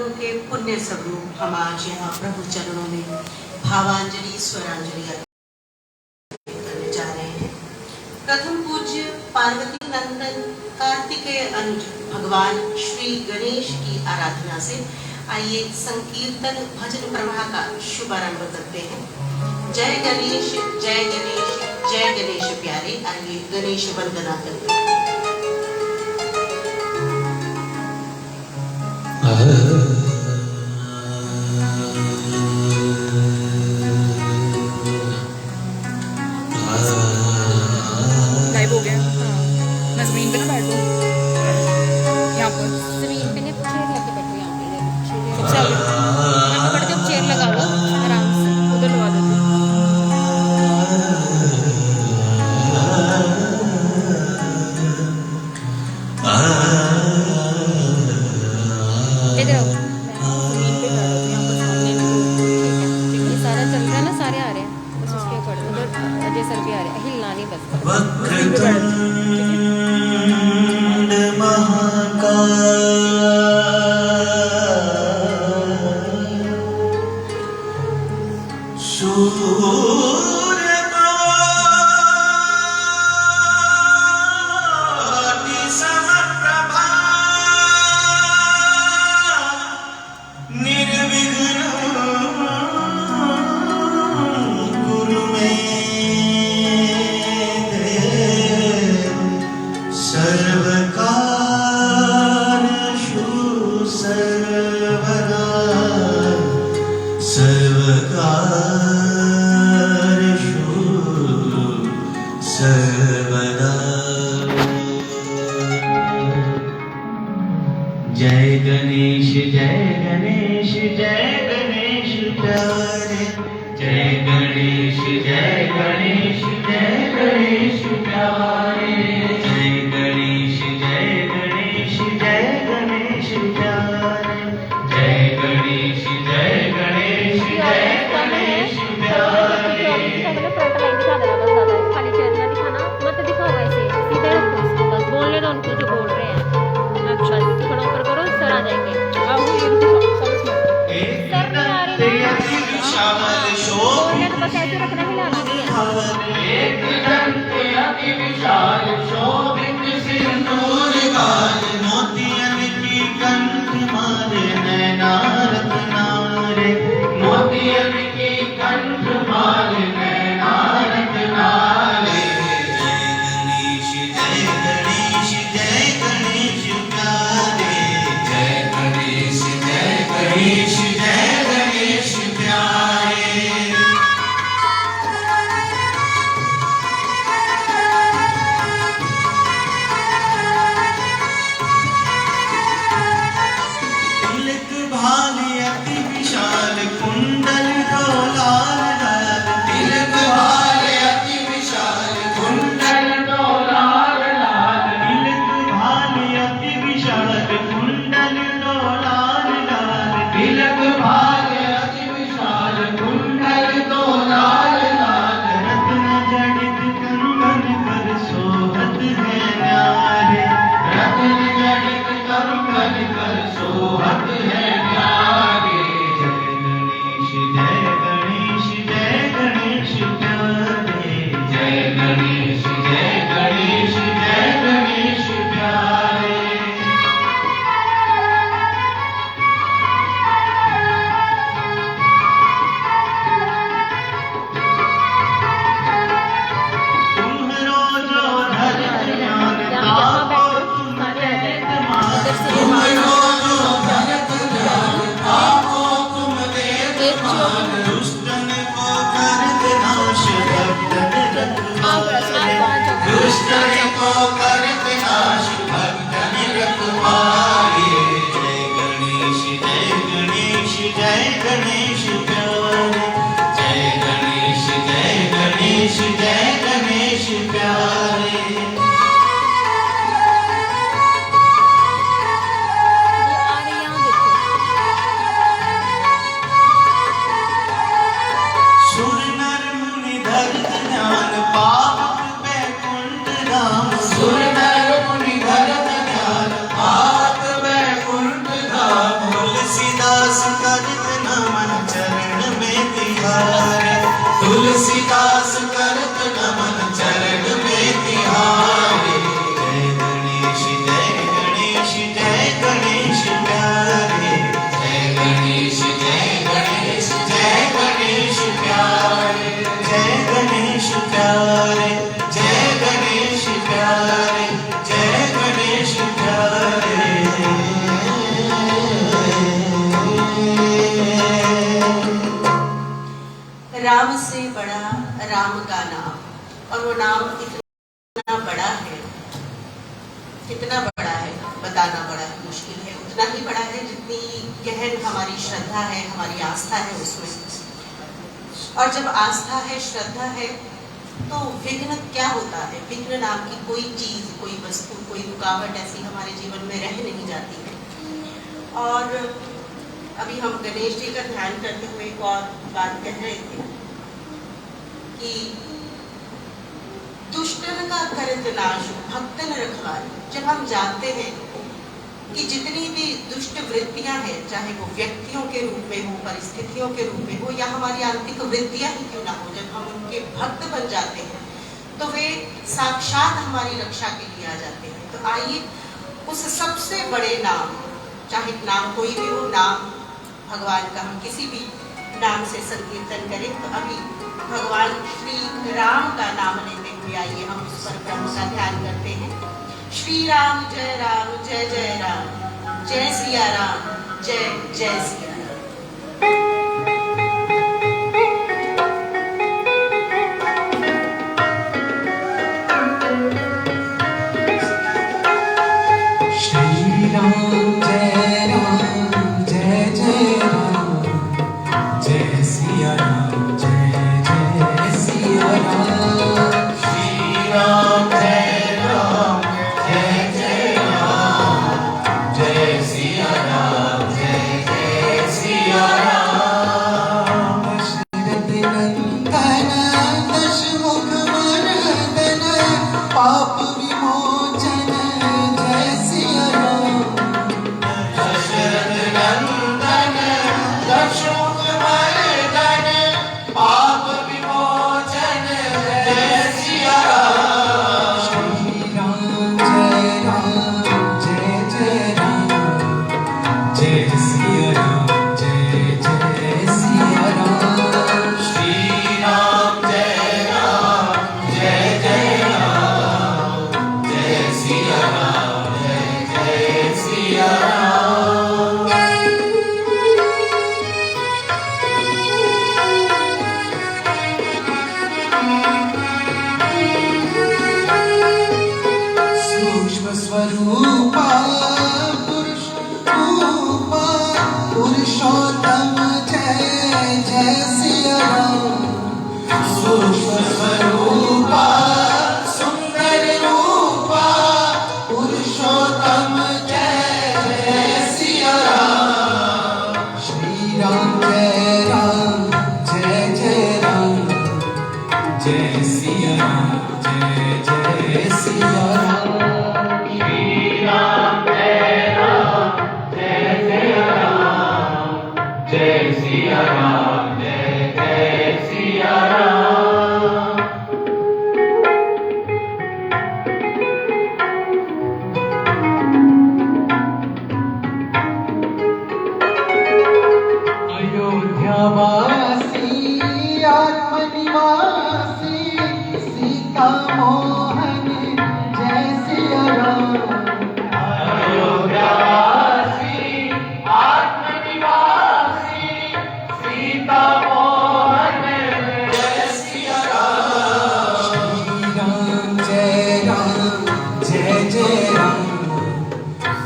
प्रभु के पुण्य स्वरूप हम आज यहाँ प्रभु चरणों में भावांजलि स्वरांजलि करने जा रहे हैं। प्रथम पूज्य पार्वती नंदन कार्तिकेय अनुज भगवान श्री गणेश की आराधना से आइए संकीर्तन भजन प्रवाह का शुभारंभ करते हैं। जय गणेश जय गणेश जय गणेश प्यारे। आइए गणेश वंदना करते हैं। लाइव हो गया। मैं जमीन पे ना बैठूं, यहाँ पर जमीन पे ने चेयर लेके बैठो, यहाँ पे सबसे आगे मैं पकड़ के चेयर लगा लो आराम से। उधर लगा देती हूँ। इधर आओ, जमीन पे बैठो, यहाँ पर सामने ठीक है। ये सारा चल रहा है ना, सारे आ रहे हैं बस उसके अकॉर्डिंग। उधर अजय सर भी आ रहे हैं, हिलना नहीं बस। जमीन पे बैठो, जय गणेश जय गणेश प्यारे। जय गणेश जय गणेश जय गणेश प्यारे। जय गणेश जय गणेश जय गणेश प्यारे। जय गणेश जय गणेश जय गणेश प्यारे। फ्रंट लाइन दिखा देना बस, ज़्यादा खाली चेयर ना दिखाना, मत दिखाओ ऐसे, सीधे रखो उसको, बस बोलने दो उनको जो बोल रहे हैं। अच्छा, थोड़ा ऊपर करो, सर आ जाएंगे। आओ ये दिखाओ, सब इसमें सर नहीं आ रही ना, बोलने तो बस ऐसे रखना, हिलाना नहीं है। एक दंत अति विशाल शोभित सिंदूर गाल। मोतियन की कंठ मारे नैना रत्नारे। मोतियन की कंठ मारे नैना रत्नारे। जय गणेश जय गणेश प्यारे। जय गणेश जय गणेश जय गणेश प्यारे। तिलक भाली अति विशाल कुंडल को लाल लाल। तिलक भाली अति विशाल कुंडल को लाल लाल। तिलक भाली अति विशाल कुंडल को लाल लाल। तिलक भाली अति विशाल कुंडल को लाल लाल। रत्न जड़ित कंगन कर सोहत है न्यारे। रत्न जड़ित कंगन कर सोहत है न्यारे। जय गणेश जय गणेश प्यारे। जय गणेश जय गणेश जय गणेश प्यारे। तुम्हरो जो धर ज्ञान ताको तुम वेद मान। तुम्हरो जो धर ज्ञान ताको तुम वेद मान। दुष्टन को करत नाश भक्तन रखवारे। दुष्टन को करत नाश भक्तन रखवारे। जय गणेश जय गणेश प्यारे। जय गणेश जय गणेश जय गणेश प्यारे। ये आ रही है, यहाँ देखो। सुर नर मुनि धरत ध्यान पावक बैकुंठ धाम। सुर नर मुनि धरत ध्यान पावक बैकुंठ धाम। तुलसीदास करत नमन चरण में तिहारे, तुलसीदास करत नमन चरण में तिहारे। जय गणेश जय गणेश जय गणेश प्यारे, जय गणेश जय गणेश जय गणेश प्यारे, जय गणेश प्यारे, जय गणेश प्यारे, जय गणेश प्यारे। राम से बड़ा राम का नाम, और वो नाम इतना बड़ा है, कितना बड़ा है बताना बड़ा ही मुश्किल है। उतना ही बड़ा है जितनी गहन हमारी श्रद्धा है, हमारी आस्था है उसमें। और जब आस्था है, श्रद्धा है, तो विघ्न क्या होता है? विघ्न नाम की कोई चीज, कोई वस्तु, कोई रुकावट ऐसी हमारे जीवन में रह नहीं जाती है। और अभी हम गणेश जी का ध्यान करते हुए एक और बात कह रहे थे कि दुष्टन का करत नाश भक्तन रखवाली। जब हम जानते हैं कि जितनी भी दुष्ट वृत्तियां हैं, चाहे वो व्यक्तियों के रूप में हो, परिस्थितियों के रूप में हो, या हमारी आंतरिक वृत्तियां ही क्यों ना हो, जब हम उनके भक्त बन जाते हैं तो वे साक्षात हमारी रक्षा के लिए आ जाते हैं। तो आइए उस सबसे बड़े नाम, चाहे नाम कोई भी हो, नाम भगवान का हम किसी भी नाम से संकीर्तन करें। तो अभी भगवान श्री राम का नाम लेते हुए आइए हम उस पर ब्रह्म का ध्यान करते हैं। श्री राम जय जय राम, जय सिया राम, जय जय सिया राम।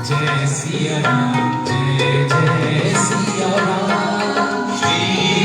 जय सिया राम, जय जय सिया राम। श्री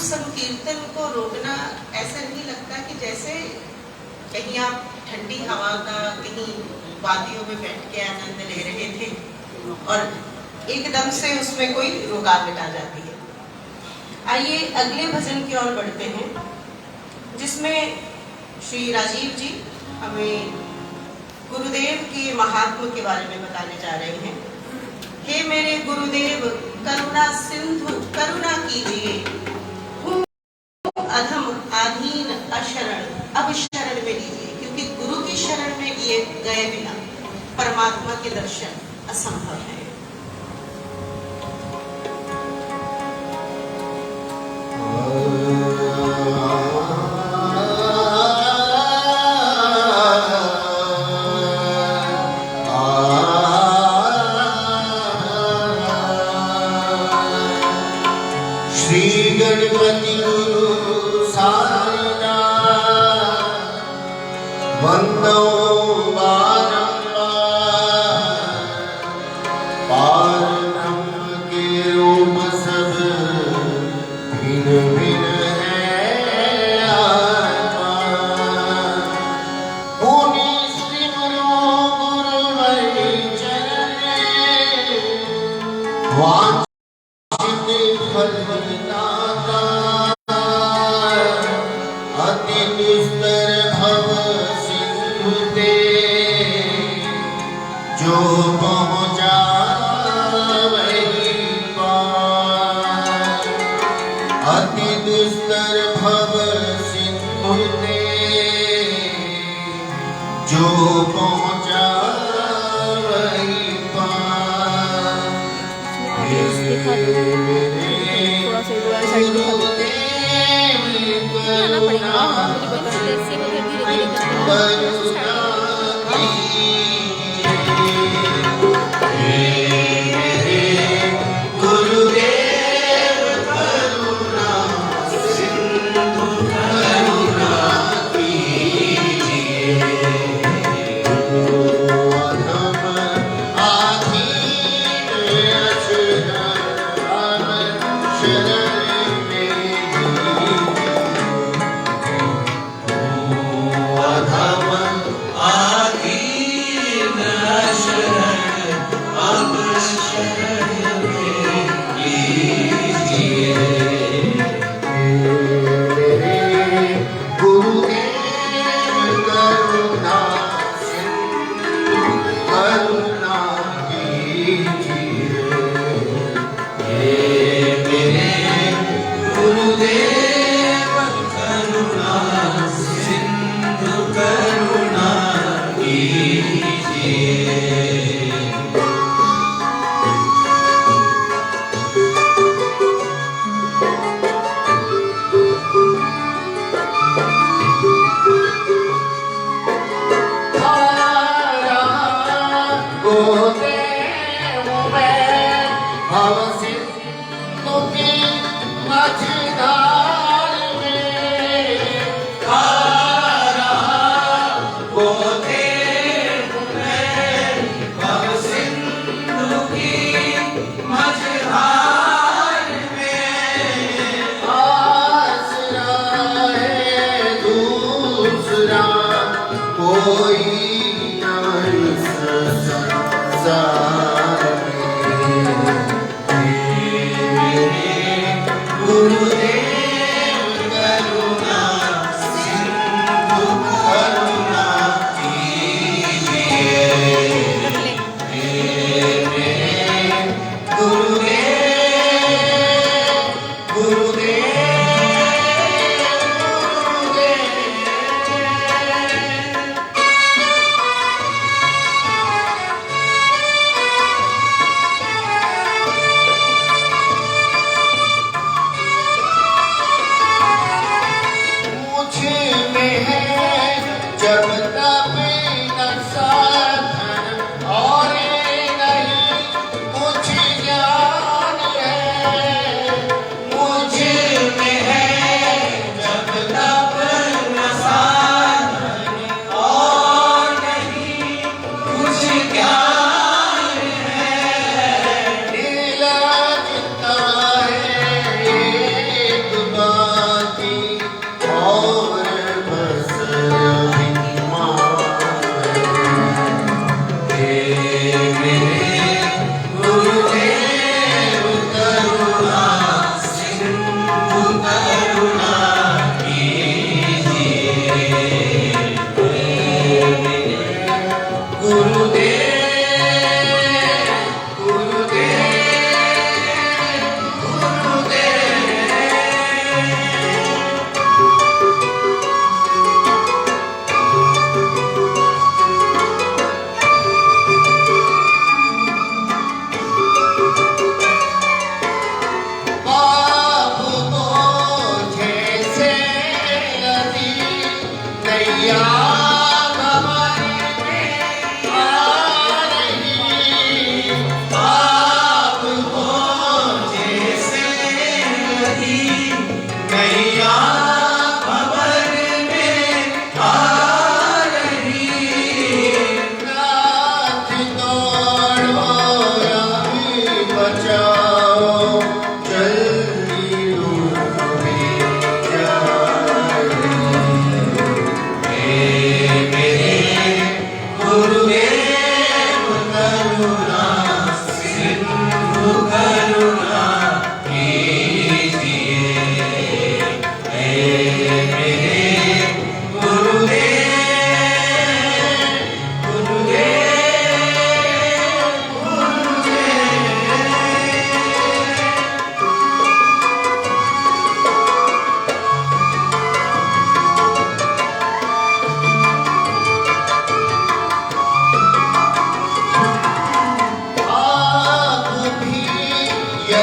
संकीर्तन को रोकना ऐसा नहीं लगता कि जैसे कहीं आप ठंडी हवा का कहीं वादियों में बैठ के आनंद ले रहे थे और एकदम से उसमें कोई रुकावट आ जाती है। आइए अगले भजन की ओर बढ़ते हैं, जिसमें श्री राजीव जी हमें गुरुदेव के महात्म के बारे में बताने जा रहे हैं। हे मेरे गुरुदेव, करुणा सिंधु करुणा कीजिए, हूँ अधम आधीन अशरण, अब शरण में लीजिए, क्योंकि गुरु की शरण में गए बिना परमात्मा के दर्शन असंभव है। श्री गणपति गुरु साईनाथ वंदो बारंबार, पार ब्रह्म के रूप सब भिन्न भिन्न है आत्मा। मुनि सिमरो गुरुवरि चरणे, वांछित फल दाता, अति दुस्तर भव सिंधु ते, जो पहुँचा वही पार। अति दुस्तर भव सिंधु ते, जो पहुँचा वही पार। थोड़ा सा इधर वाली साइड दिखा दो। आना पड़ेगा। हाँ, मुझे पता है। जैसे वो धीरे धीरे गुरुदेव करुणा सिंधु करुणा कीजिए, अधम आधीन अशरण शरण में लीजिए। अधम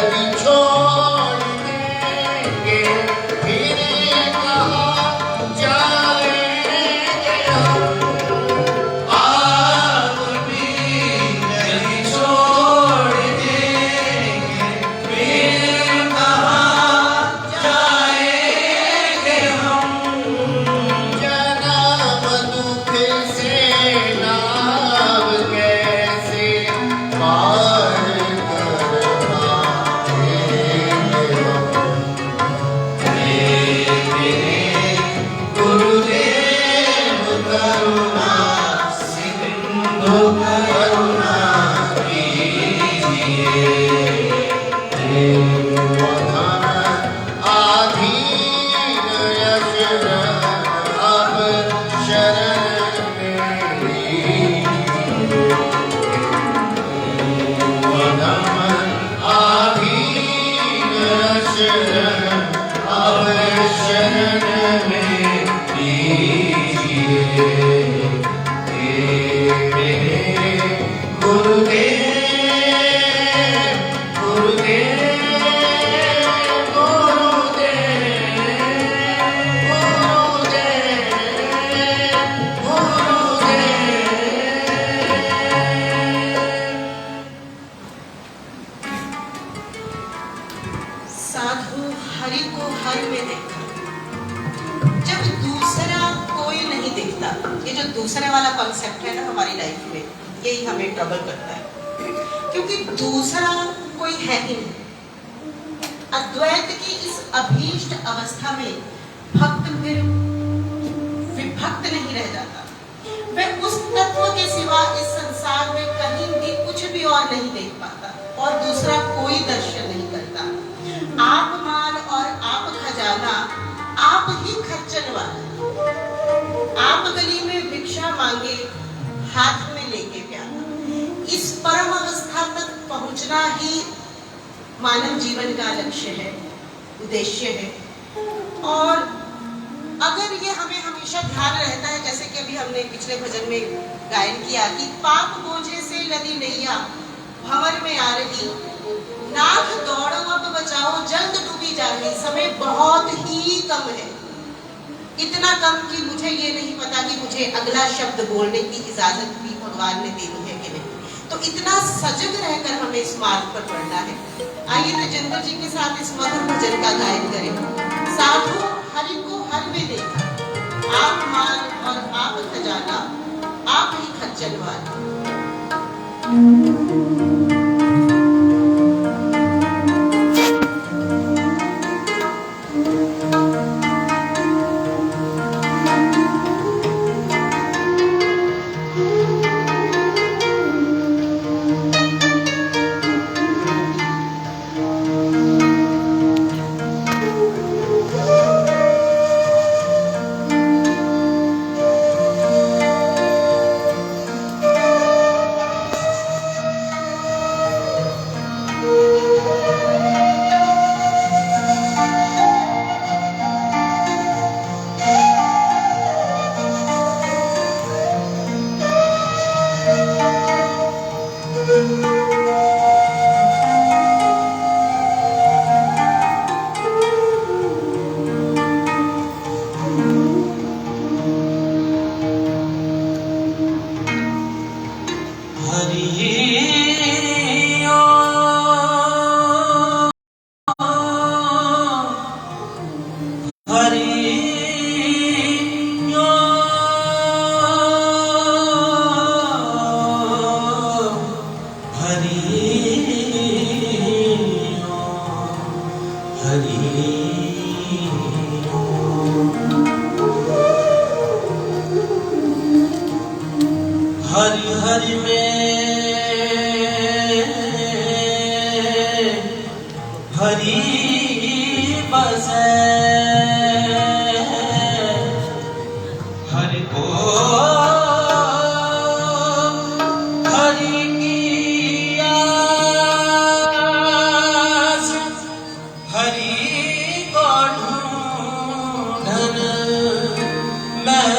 यदि छोड़ देंगे फिर कहाँ जाएंगे हम। आप भी यदि छोड़ देंगे फिर कहाँ जाएंगे हम। जन्म दुख से नाव कैसे पार कर पाएंगे हम। मेरे गुरुदेव करुणा सिंधु करुणा कीजिए। आधीन यशरण अब शरण मेरी। आधीन यशरण अब शरण में कीजिए। मेरे गुरुदेव गुरुदेव साधु हरि को हर में देखा। जब दूसरा कोई नहीं दिखता, ये जो दूसरे वाला कॉन्सेप्ट है ना हमारी लाइफ में, यही हमें ट्रबल करता है, क्योंकि दूसरा कोई है ही नहीं। अद्वैत की इस अभीष्ट अवस्था में भक्त फिर विभक्त नहीं रह जाता। वह उस तत्व के सिवा इस संसार में कहीं भी कुछ भी और नहीं देख पाता और दूसरा कोई दर्शन नहीं करता। आप माल और आप खजाना, आप ही खच्चन वाला। आप गली में भिक्षा मांगे हाथ में लेके प्याला। इस परम अवस्था तक पहुंचना ही मानव जीवन का लक्ष्य है, उद्देश्य है। और अगर ये हमें हमेशा ध्यान रहता है, जैसे कि अभी हमने पिछले भजन में गायन किया कि पाप बोझे से लदी नैया भंवर में आ रही, नाथ दौड़ो अब बचाओ जल्द डूबी जा रही। समय बहुत ही कम है, इतना कम कि मुझे ये नहीं पता कि मुझे अगला शब्द बोलने की इजाजत भी भगवान ने दी है कि नहीं। तो इतना सजग रहकर हमें इस मार्ग पर बढ़ना है। आइए तेजेंद्र जी के साथ इस मधुर भजन का गायन करें। साधु हरि को हर में देखा, आप माल और आप खजाना, आप ही खच्चन वाला। हरि हरि में हरि बसे हरि को हरि की आस हरि को ढूंढन मैं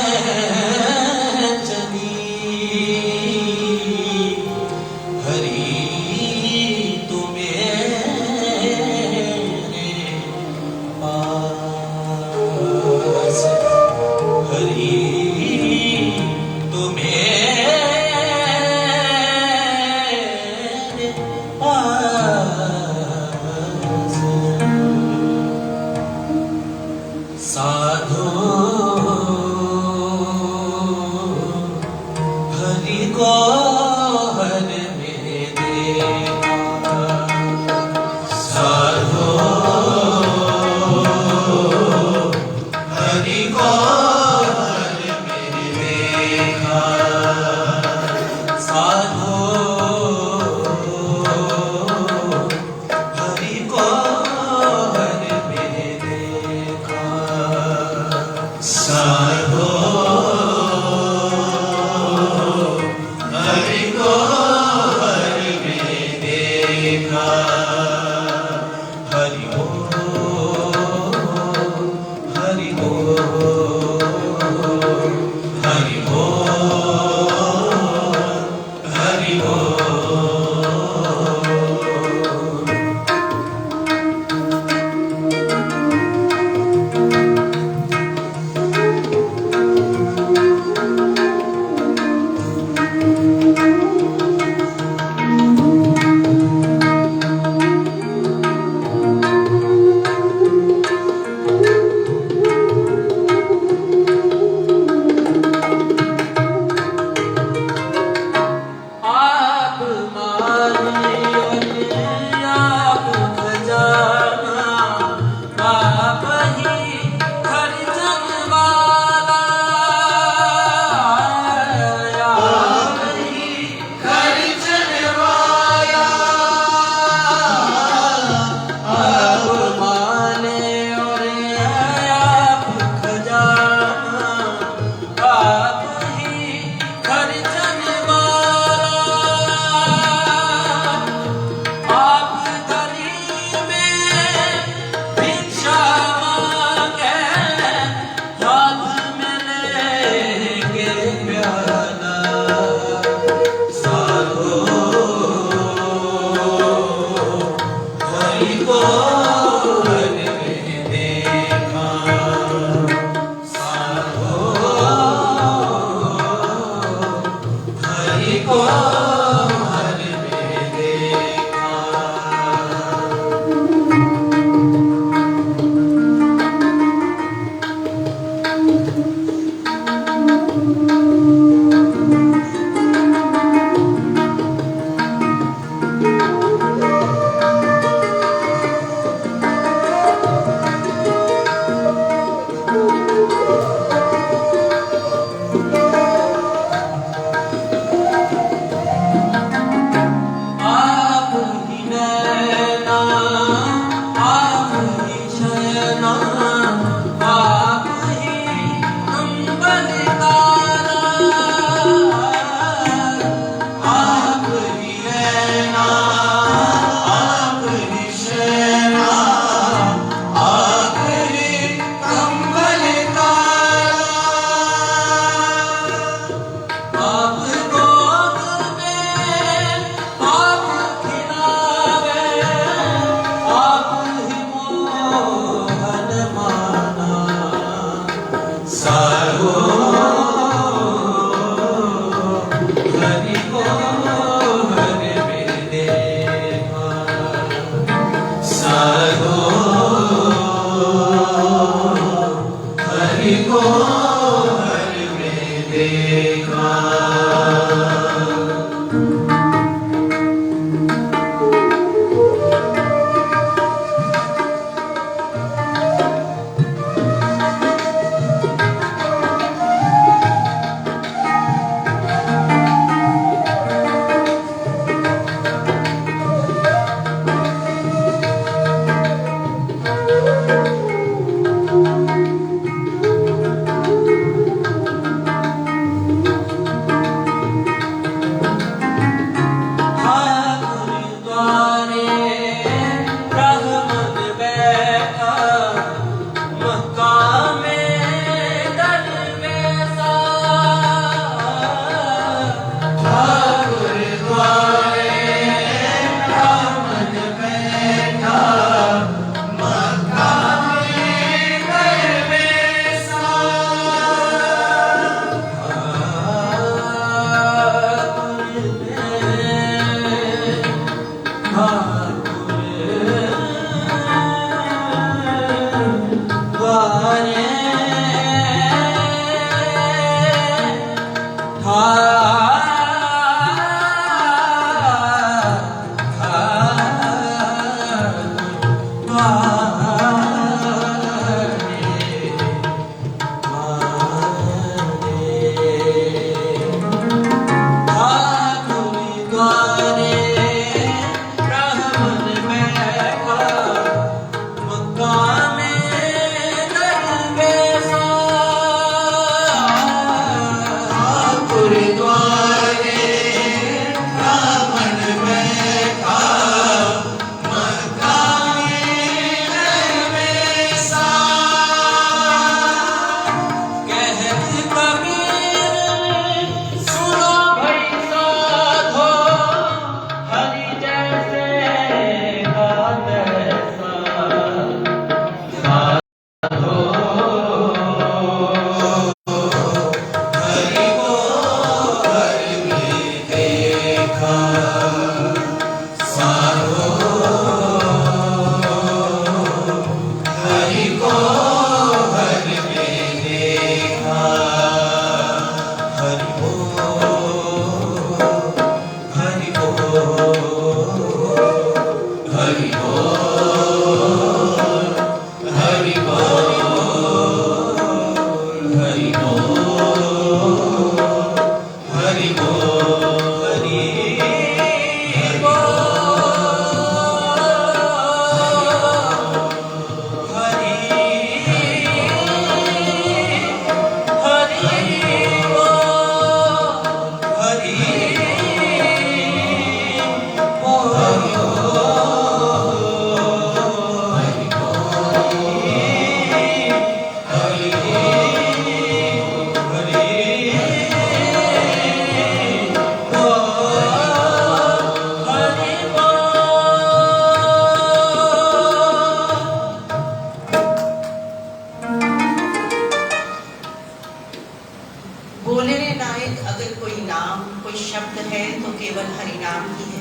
बोलने लायक अगर कोई नाम कोई शब्द है तो केवल हरि नाम ही है,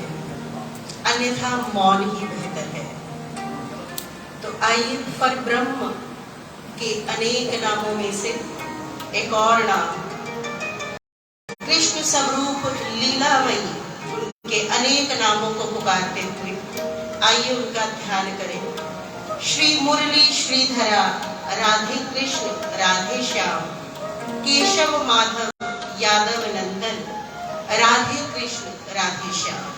अन्यथा मौन ही बेहतर है। तो आइए पर ब्रह्म के अनेक नामों में से एक और नाम कृष्ण स्वरूप लीलामयी, उनके अनेक नामों को पुकारते हुए आइए उनका ध्यान करें। श्री मुरली श्रीधरा, राधे कृष्ण राधे श्याम, केशव माधव यादव नंदन, राधे कृष्ण राधे श्याम।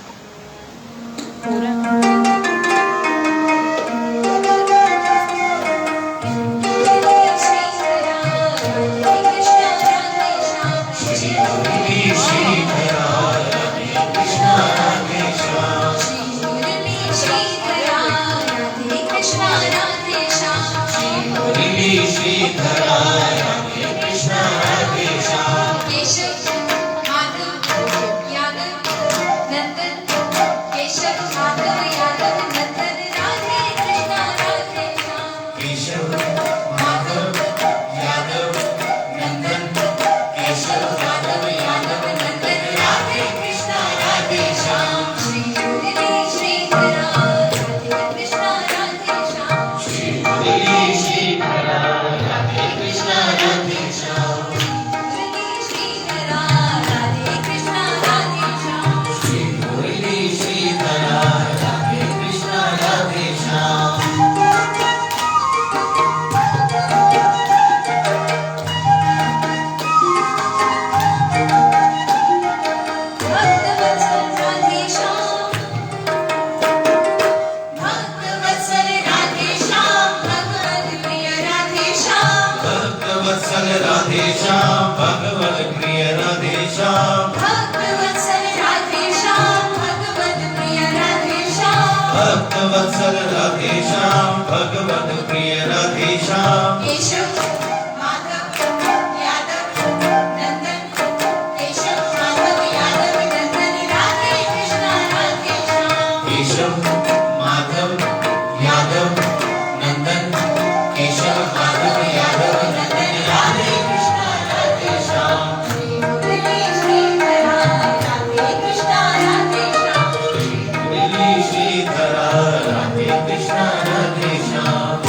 भक्तवत्सल राधे श्याम, भगवत प्रिय राधे श्याम। केशव माधव यादव नंदन, केशव माधव यादव नंदन, राधे कृष्णा राधे श्याम। केशव माधव यादव नंदन, केशव माधव यादव नंदन, राधे कृष्णा राधे श्याम। श्री मुरली श्रीधरा, राधे कृष्णा राधे श्याम। मुरली श्रीधरा, राधे कृष्णा राधे श्याम।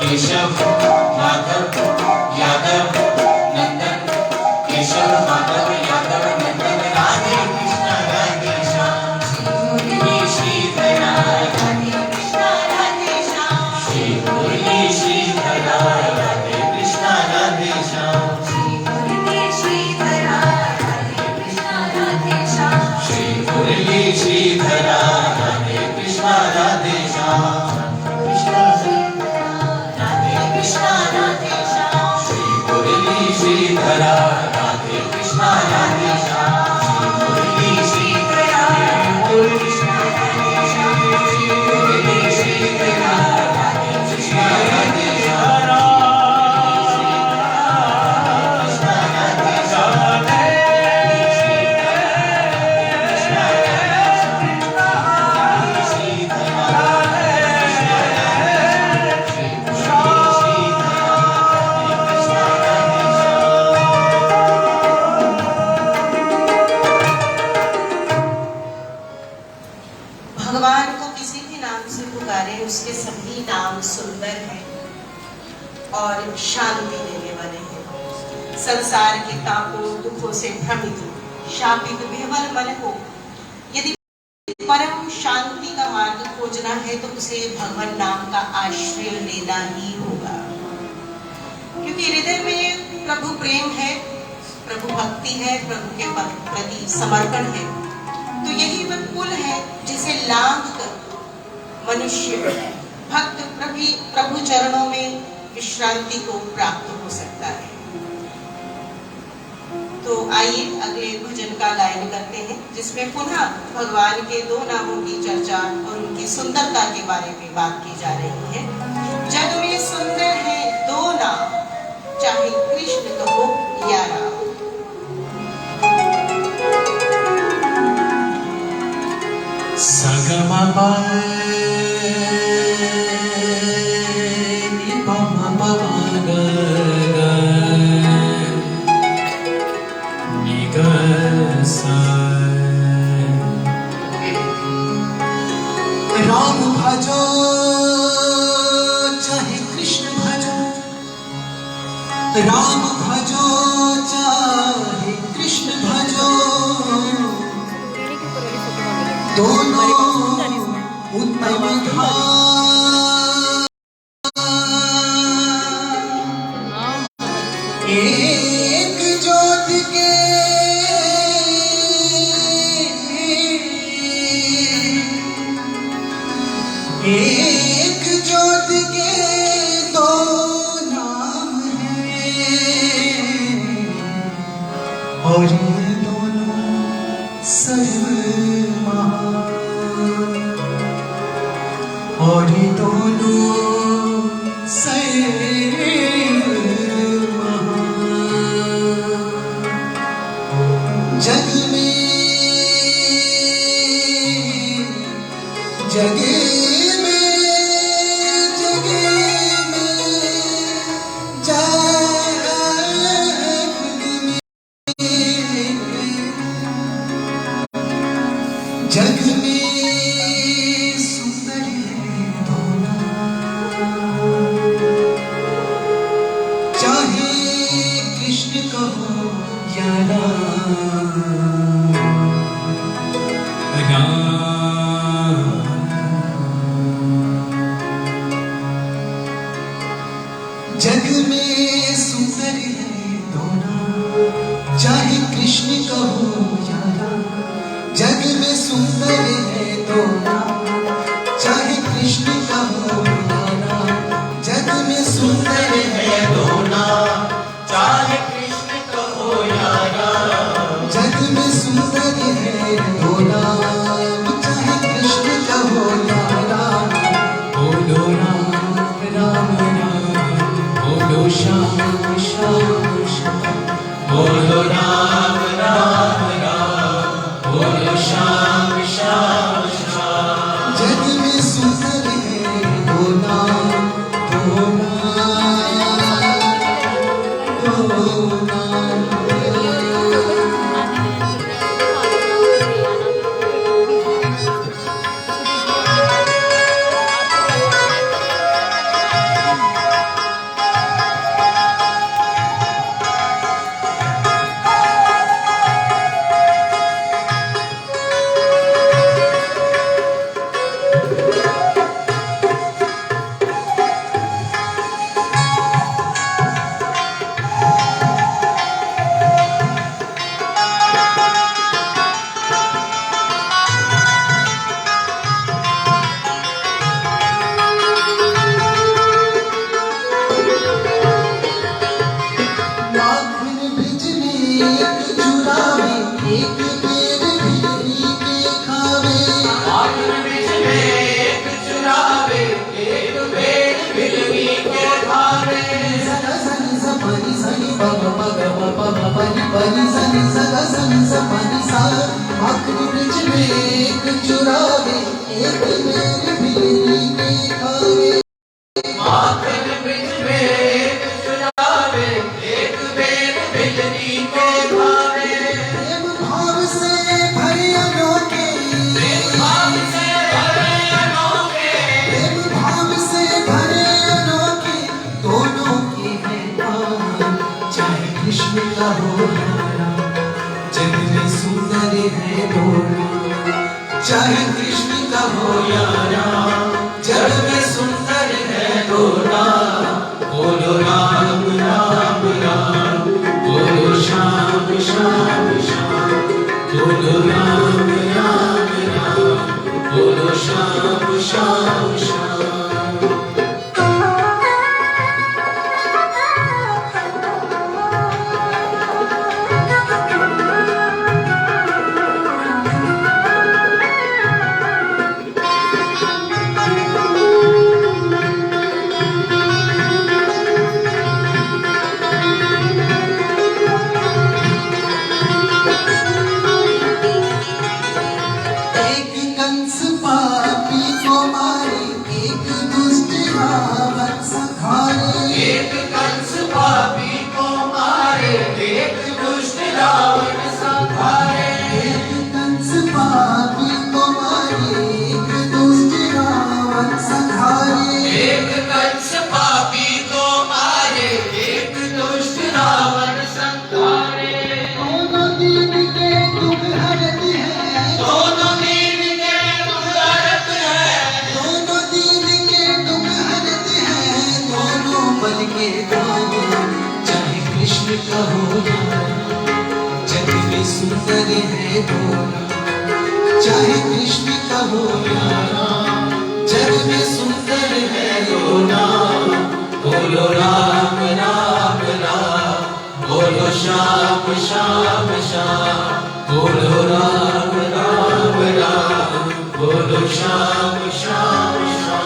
केशव माधव यादव नंदन केशव माधव यादव नंदन राधे कृष्ण राधे श्याम मुरली श्रीधरा राधे कृष्ण राधे श्याम श्री मुरली श्रीधरा राधे कृष्ण राधे श्याम मुरली श्रीधरा राधे कृष्ण राधे श्याम श्री मुरली श्रीधरा राधे कृष्ण राधे श्याम राधे कृष्ण राधे श्याम श्री मुरली श्रीधरा राधे कृष्ण राधे श्याम श्री मुरली श्रीधरा मुरली श्रीधरा राधे कृष्ण राधे श्याम भगवान को किसी भी नाम से पुकारे उसके सभी नाम सुंदर हैं और शांति देने वाले हैं। संसार के तापों दुखों से भ्रमित शापित विह्वल मन को यदि परम शांति का मार्ग खोजना है तो उसे भगवान नाम का आश्रय लेना ही होगा, क्योंकि हृदय में प्रभु प्रेम है, प्रभु भक्ति है, प्रभु के प्रति समर्पण है। तो यही वह पुल है जिसे लांघ कर मनुष्य भक्त प्रभु चरणों में विश्रांति को प्राप्त हो सकता है। तो आइए अगले भजन का गायन करते हैं, जिसमें पुनः भगवान के दो नामों की चर्चा और उनकी सुंदरता के बारे में बात की जा रही है। जग में सुंदर है दो नाम, चाहे कृष्ण कहो या राम। सगम राम भजो चाहे कृष्ण भजो, राम भजो चाहे कृष्ण भजो, दोनों उत्तम धाम। एक ज्योत के एक ज्योत के दो नाम हैं और ये दोनों सर्व महान, और ये दोनों सर्व महान। जग में जग में सुंदर है दोनों, चाहे कृष्ण कहो या राम। जग में सुंदर है दोनों, चाहे कृष्ण कहो या राम। जग में सुंदर है दोनों, चाहे कृष्ण कहो या राम। जग में सुंदर है दोनों, चाहे कृष्ण कहो या राम। जग में सुंदर है दोनों, चाहे कृष्ण कहो या राम। बोलो राम राम राम, बोलो श्याम श्याम श्याम, बोलो राम राम राम, बोलो श्याम श्याम श्याम। जग में सुंदर है दोनों, हो यारा, जग में सुंदर है दोनों। चाहे कृष्ण का हो यारा, जग में सुंदर है दोनों। बोलो राम राम राम, बोलो श्याम श्याम श्याम, बोलो राम राम राम, बोलो श्याम श्याम श्याम। चाहे कृष्ण का हो यारा, जग में सुंदर है दोनों। चाहे कृष्ण का हो यारा, जग में सुंदर है दोनों। बोलो राम राम राम, बोलो श्याम श्याम श्याम, बोलो राम राम राम, बोलो श्याम श्याम श्याम।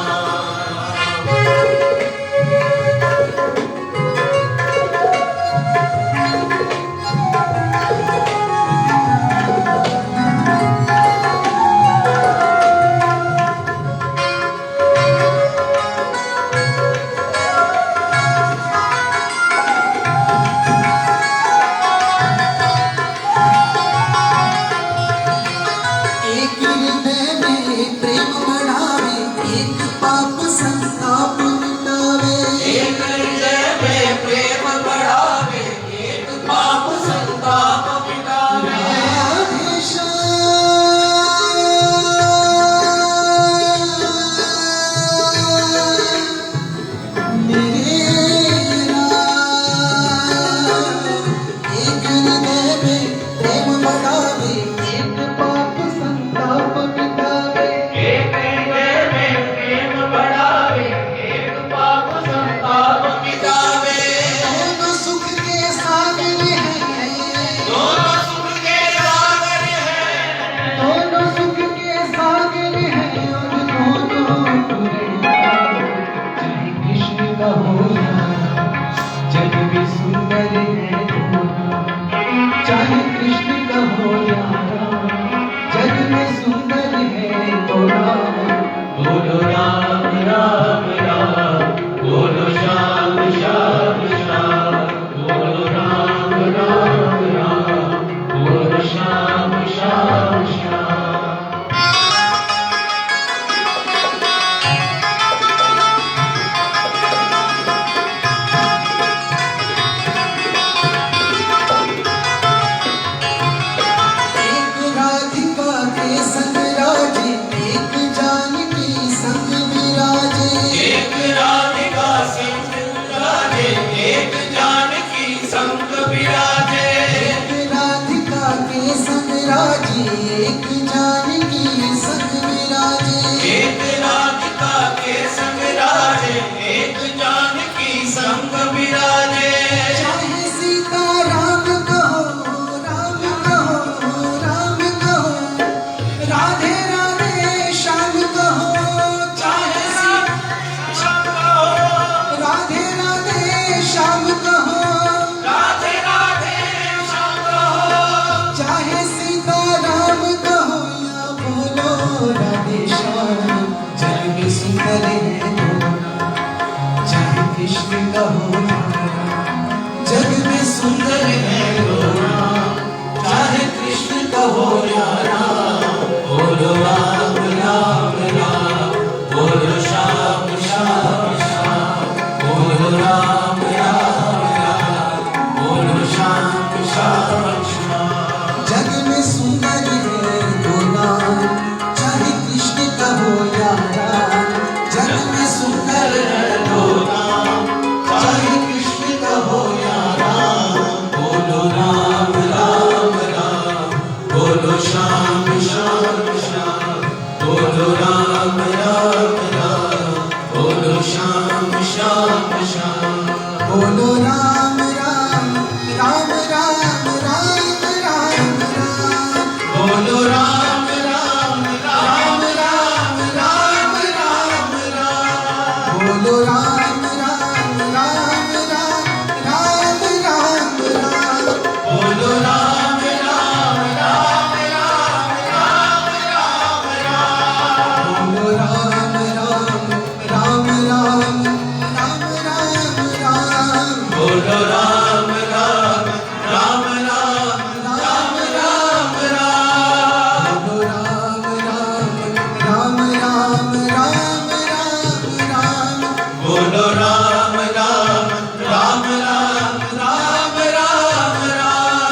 चाहे कृष्ण का हो यारा, जग में सुंदर है दोनों। बोलो राम राम राम, बोलो श्याम श्याम श्याम, बोलो राम राम राम, बोलो श्याम श्याम श्याम। एक जानकी संग विराजे, एक राधिका के संग राजे, एक जानकी संग विराजे। चाहे सीता राम कहो, राम कहो, राम कहो, राधे राधे श्याम कहो। चाहे सीता कहो, राधे राधे श्याम कहो, राधे राधे श्याम कहो। चाहे सीता राम कहो या बोलो राधे श्याम, जग में सुंदर है दोनों। चाहे कृष्ण का हो यारा, जग में सुंदर है दोनों। चाहे कृष्ण का हो यारा, बोलो राम राम राम, बोलो श्याम श्याम श्याम, बोलो राम राम राम, बोलो श्याम श्याम श्याम। जग में सुंदर है दो नाम, चाहे कृष्ण का हो या राम। जग में सुंदर है दो नाम, चाहे कृष्ण का हो या राम। बोलो राम राम राम, बोलो श्याम श्याम श्याम। बोलो राम राम राम, बोलो श्याम श्याम श्याम। बोलो राम राम राम राम राम राम राम। बोलो राम राम राम राम राम राम राम। बोलो राम राम राम राम राम राम राम। बोलो राम राम राम राम राम राम राम। बोलो राम राम राम राम राम राम राम। बोलो राम राम राम राम राम राम राम। बोलो राम राम राम राम राम राम राम। बोलो राम राम राम राम राम राम राम।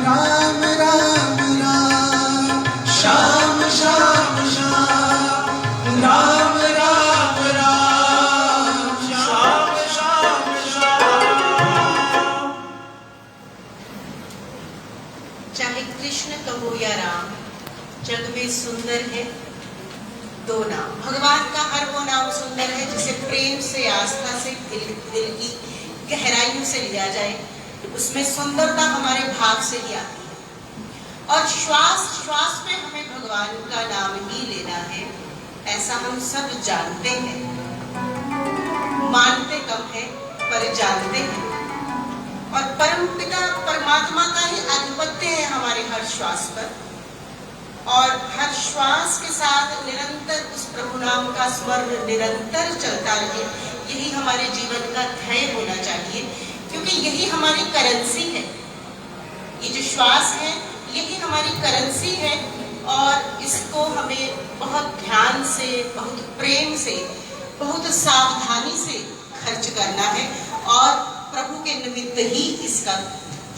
राम राम राम। श्याम श्याम श्याम, राम राम राम। श्याम श्याम श्याम। चाहे कृष्ण कहो या राम, जग में सुंदर है दो नाम। भगवान का हर वो नाम सुंदर है जिसे प्रेम से, आस्था से, दिल की गहराइयों से लिया जाए। उसमें सुंदरता हमारे भाव से ही आती है। और श्वास श्वास में हमें भगवान का नाम ही लेना है, ऐसा हम सब जानते हैं। मानते कम है पर जानते हैं। और परमपिता परमात्मा का ही आधिपत्य है हमारे हर श्वास पर। और हर श्वास के साथ निरंतर उस प्रभु नाम का स्मरण निरंतर चलता रहे, यही हमारे जीवन का ध्येय होना चाहिए। क्योंकि यही हमारी करेंसी है। ये जो श्वास है यही हमारी करेंसी है। और इसको हमें बहुत ध्यान से, बहुत प्रेम से, बहुत सावधानी से खर्च करना है। और प्रभु के निमित्त ही इसका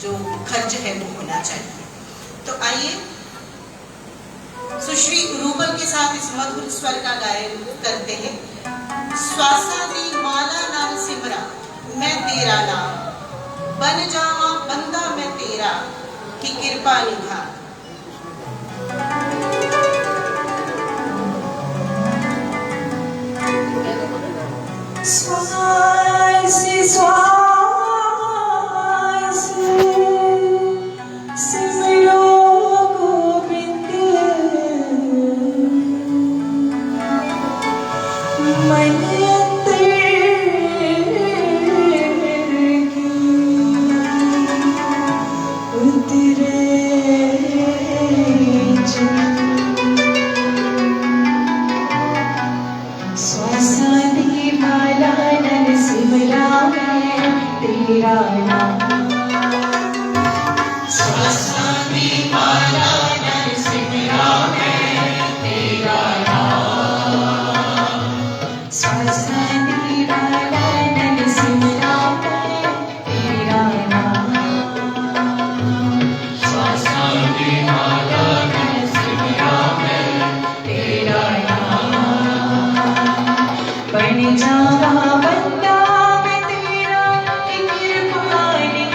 जो खर्च है वो होना चाहिए। तो आइए सुश्री रूबल के साथ इस मधुर स्वर का गायन करते हैं। श्वासादी माला नाम सिमरा, मैं तेरा नाम, बन जावा बंदा मैं तेरा, कि कृपा निभा। श्वास श्वास सिमरो गोविंद, मन अंतर की उतरे श्वासानी माला नर सिमरा, मैं तेरा नाम। श्वासानी माला नर सिमरा, मैं तेरा नाम। श्वासानी माला नर सिमरा, मैं तेरा नाम। श्वासानी माला नर सिमरा, मैं तेरा नाम। बन जावा बंदा मैं तेरा, कि कृपा निभा।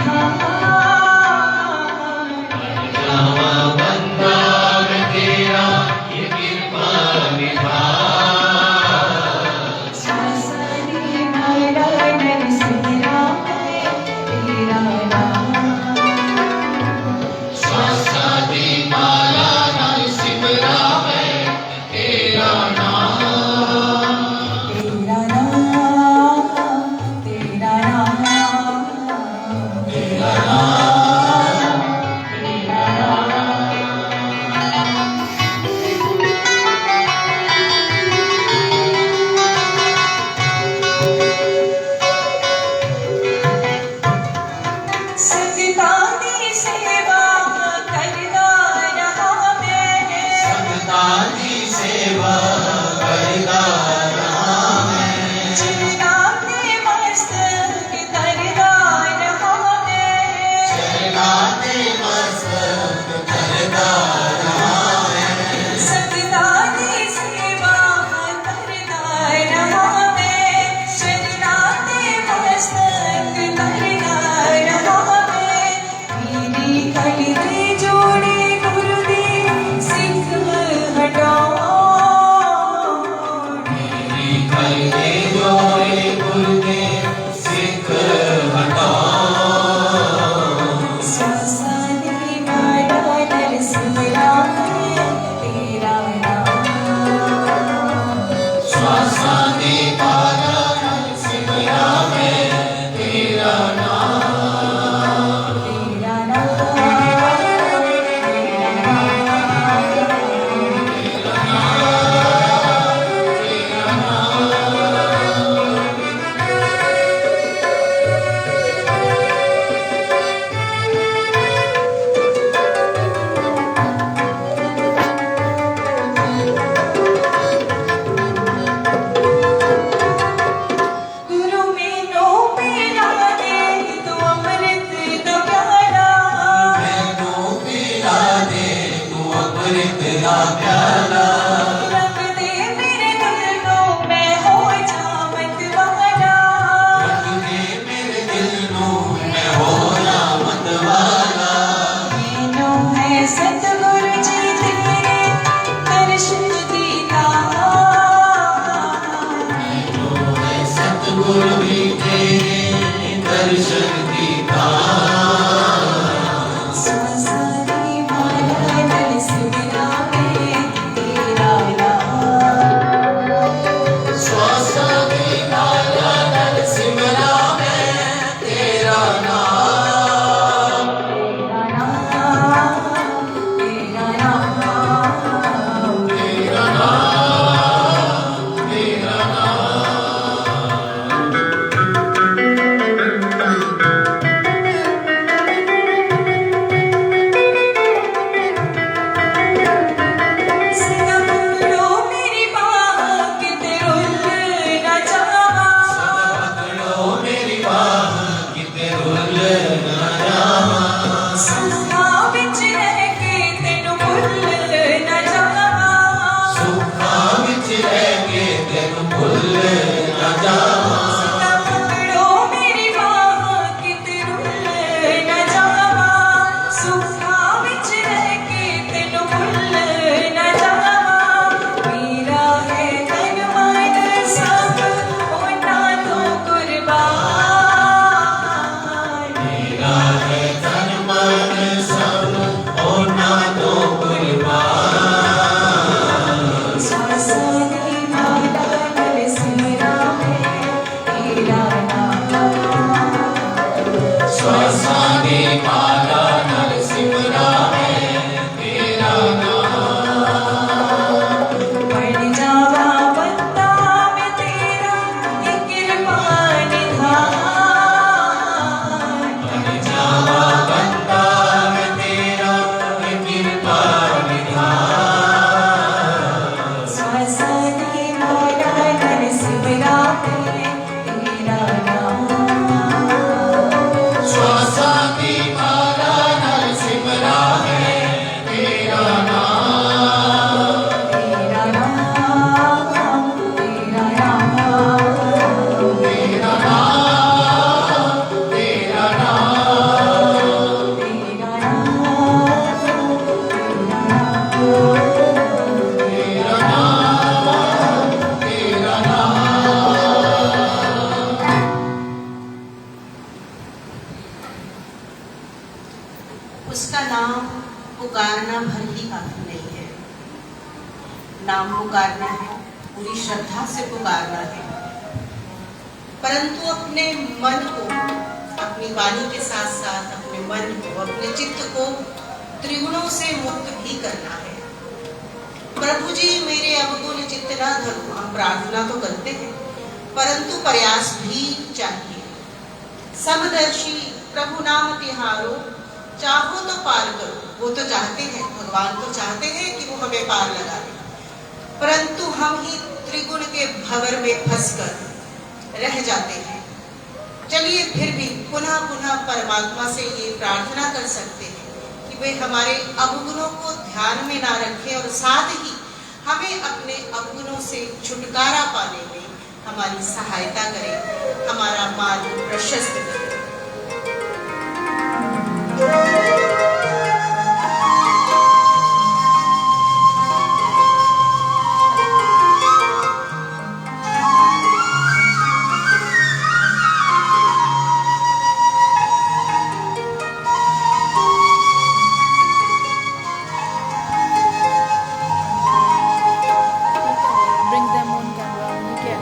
स्वामी माला नर सिमरावे तेरा नाम। बढ़ जावा बंदा में तेरा ये कृपा निधान। बढ़ जावा बंदा में तेरा ये कृपा निधान। स्वासानी माला नर सिमरावे तेरा नाम। स्वासाती माला नर सिमरावे तेरा नाम। तेरा नाम तेरा नाम तेरा नाम तेरा नाम तेरा नाम तेरा नाम तेरा उसका नाम पुकारना भर ही काफी नहीं है। नाम पुकारना है, पूरी श्रद्धा से पुकारना है, परंतु अपने मन को, अपनी वाणी के साथ साथ अपने मन को, अपने चित्त को त्रिगुणों से मुक्त भी करना है। प्रभु जी मेरे अवगुण चित्त न धरो, हम प्रार्थना तो करते हैं परंतु प्रयास भी चाहिए। समदर्शी प्रभु नाम तिहारो, चाहो तो पार करो। वो तो चाहते हैं, भगवान तो चाहते हैं कि वो हमें पार लगा दे, परंतु हम ही त्रिगुण के भंवर में फंसकर रह जाते हैं। चलिए फिर भी पुनः पुनः परमात्मा से ये प्रार्थना कर सकते हैं कि वे हमारे अवगुणों को ध्यान में ना रखें और साथ ही हमें अपने अवगुणों से छुटकारा पाने में हमारी सहायता करें, हमारा मार्ग प्रशस्त करें। Bring them on camera. Okay.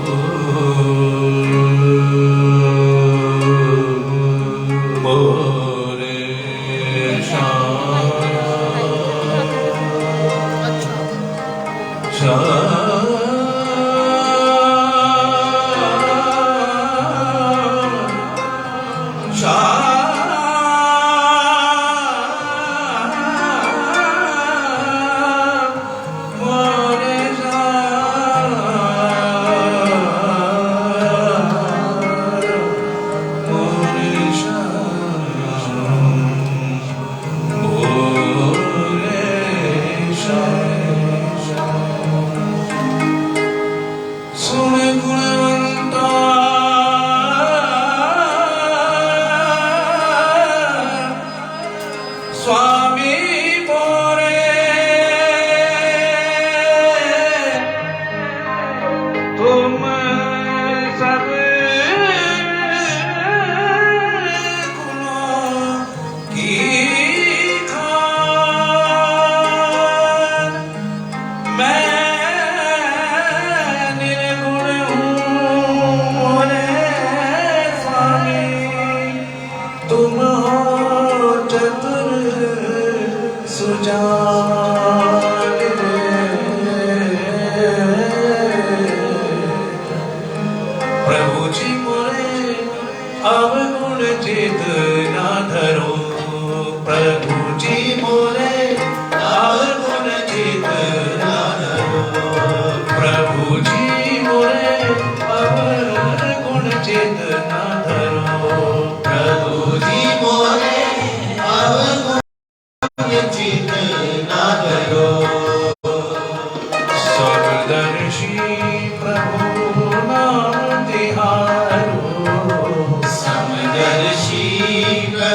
मोरे स्वामी मोरे तुम सब गुणों की खान। मैं निर्गुण हूँ रे स्वामी, तुम हो चतुर सुजान प्रभु जी मोरे अवगुण चित ना धरो। प्रभु जी मोरे अवगुण चित ना धरो। प्रभु जी मोरे अवगुण चित ना धरो। प्रभु जी मोरे अवगुण चित ना धरो। समदर्शी प्रभु नाम तिहारो। समदर्शी प्रभु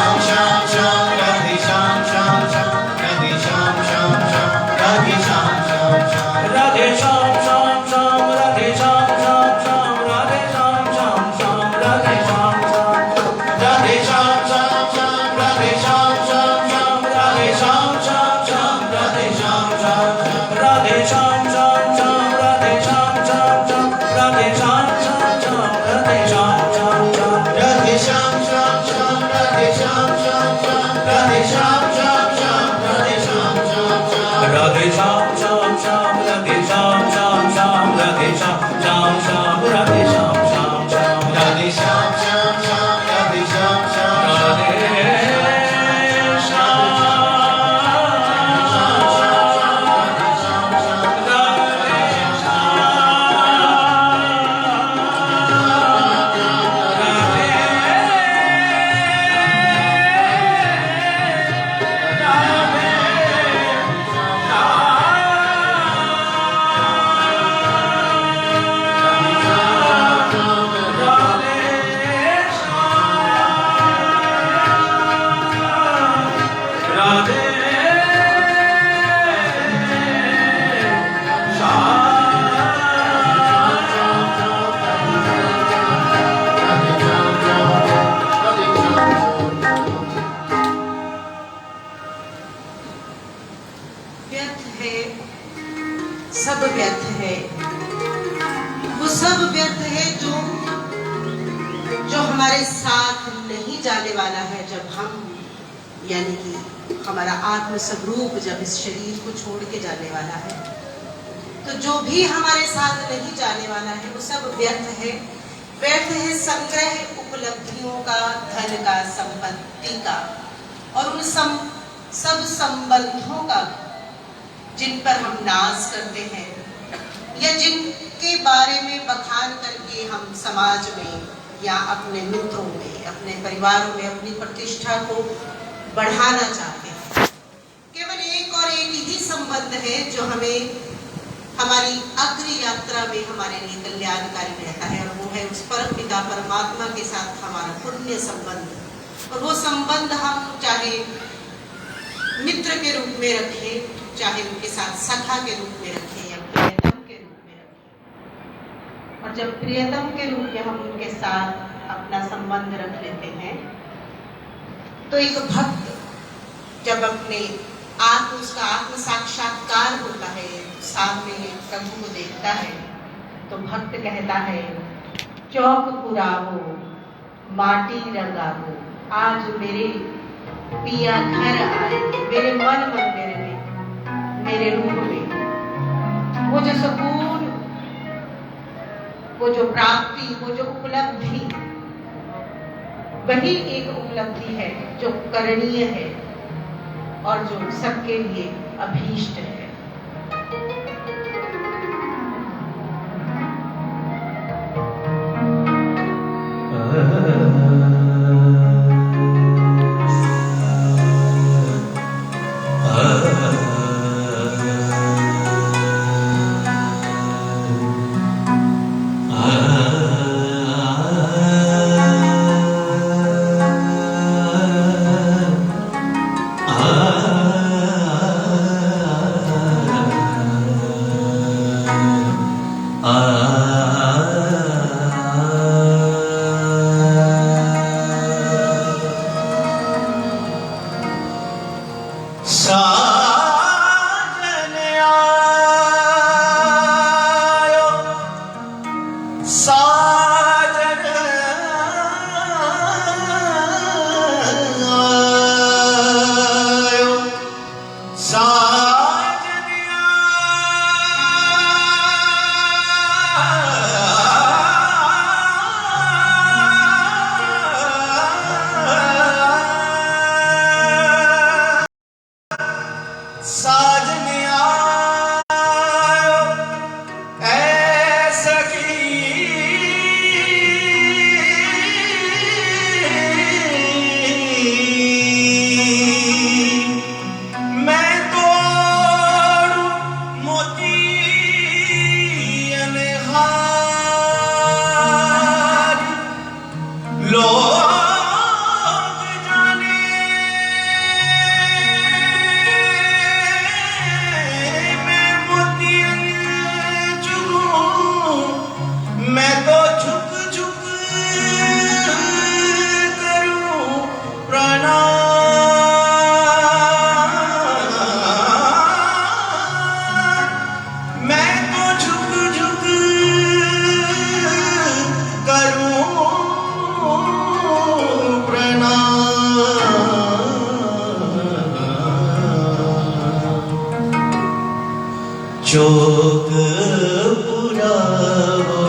आने वाला है जब हम, यानी कि हमारा आत्म स्वरूप जब इस शरीर को छोड़ के जाने वाला है, तो जो भी हमारे साथ नहीं जाने वाला है वो सब व्यर्थ है। व्यर्थ है संग्रह उपलब्धियों का, धन का, संपत्ति का और उन सब संबंधों का जिन पर हम नाज करते हैं या जिनके बारे में बखान करके हम समाज में या अपने मित्रों में, अपने परिवारों में अपनी प्रतिष्ठा को बढ़ाना चाहते हैं। केवल एक और एक ही संबंध है जो हमें हमारी अग्र यात्रा में हमारे लिए कल्याणकारी रहता है, और वो है उस परम पिता परमात्मा के साथ हमारा पुण्य संबंध। और वो संबंध हम चाहे मित्र के रूप में रखें, चाहे उनके साथ सखा के रूप में रखें या प्रियतम के रूप में रखें। और जब प्रियतम के रूप में हम उनके साथ अपना संबंध रख लेते हैं, तो एक भक्त जब अपने उसका आत्म साक्षात्कार होता है, सामने प्रभु को देखता है, तो भक्त कहता है, चौक पुरावो माटी रंगावो, आज मेरे पिया घर आएंगे, मेरे मन मंदिर में, मेरे रूप में। वो जो सुकून, वो जो प्राप्ति, वो जो उपलब्धि, वही एक उपलब्धि है जो करणीय है और जो सबके लिए अभीष्ट है। चौक पुरावो,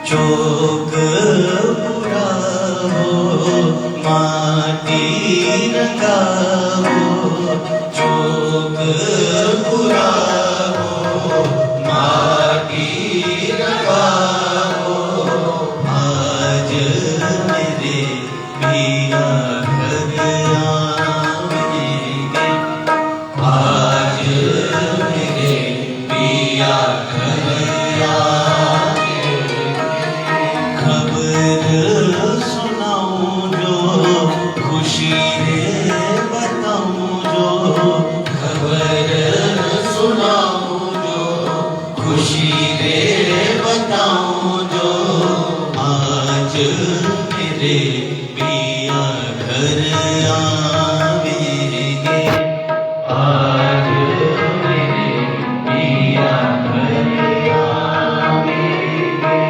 चौक पुरावो, माटी रंगावो, चौक पुरावो, माटी रंगावो, आज मेरे पिया घर आवेंगे, आज मेरे पिया घर आवेंगे। खबर सुनाऊं जो खुशी रे बताऊं जो, खबर सुनाऊं जो खुशी रे बताऊं जो, आज मेरे पिया घर आवेंगे, आज मेरे पिया घर आवेंगे।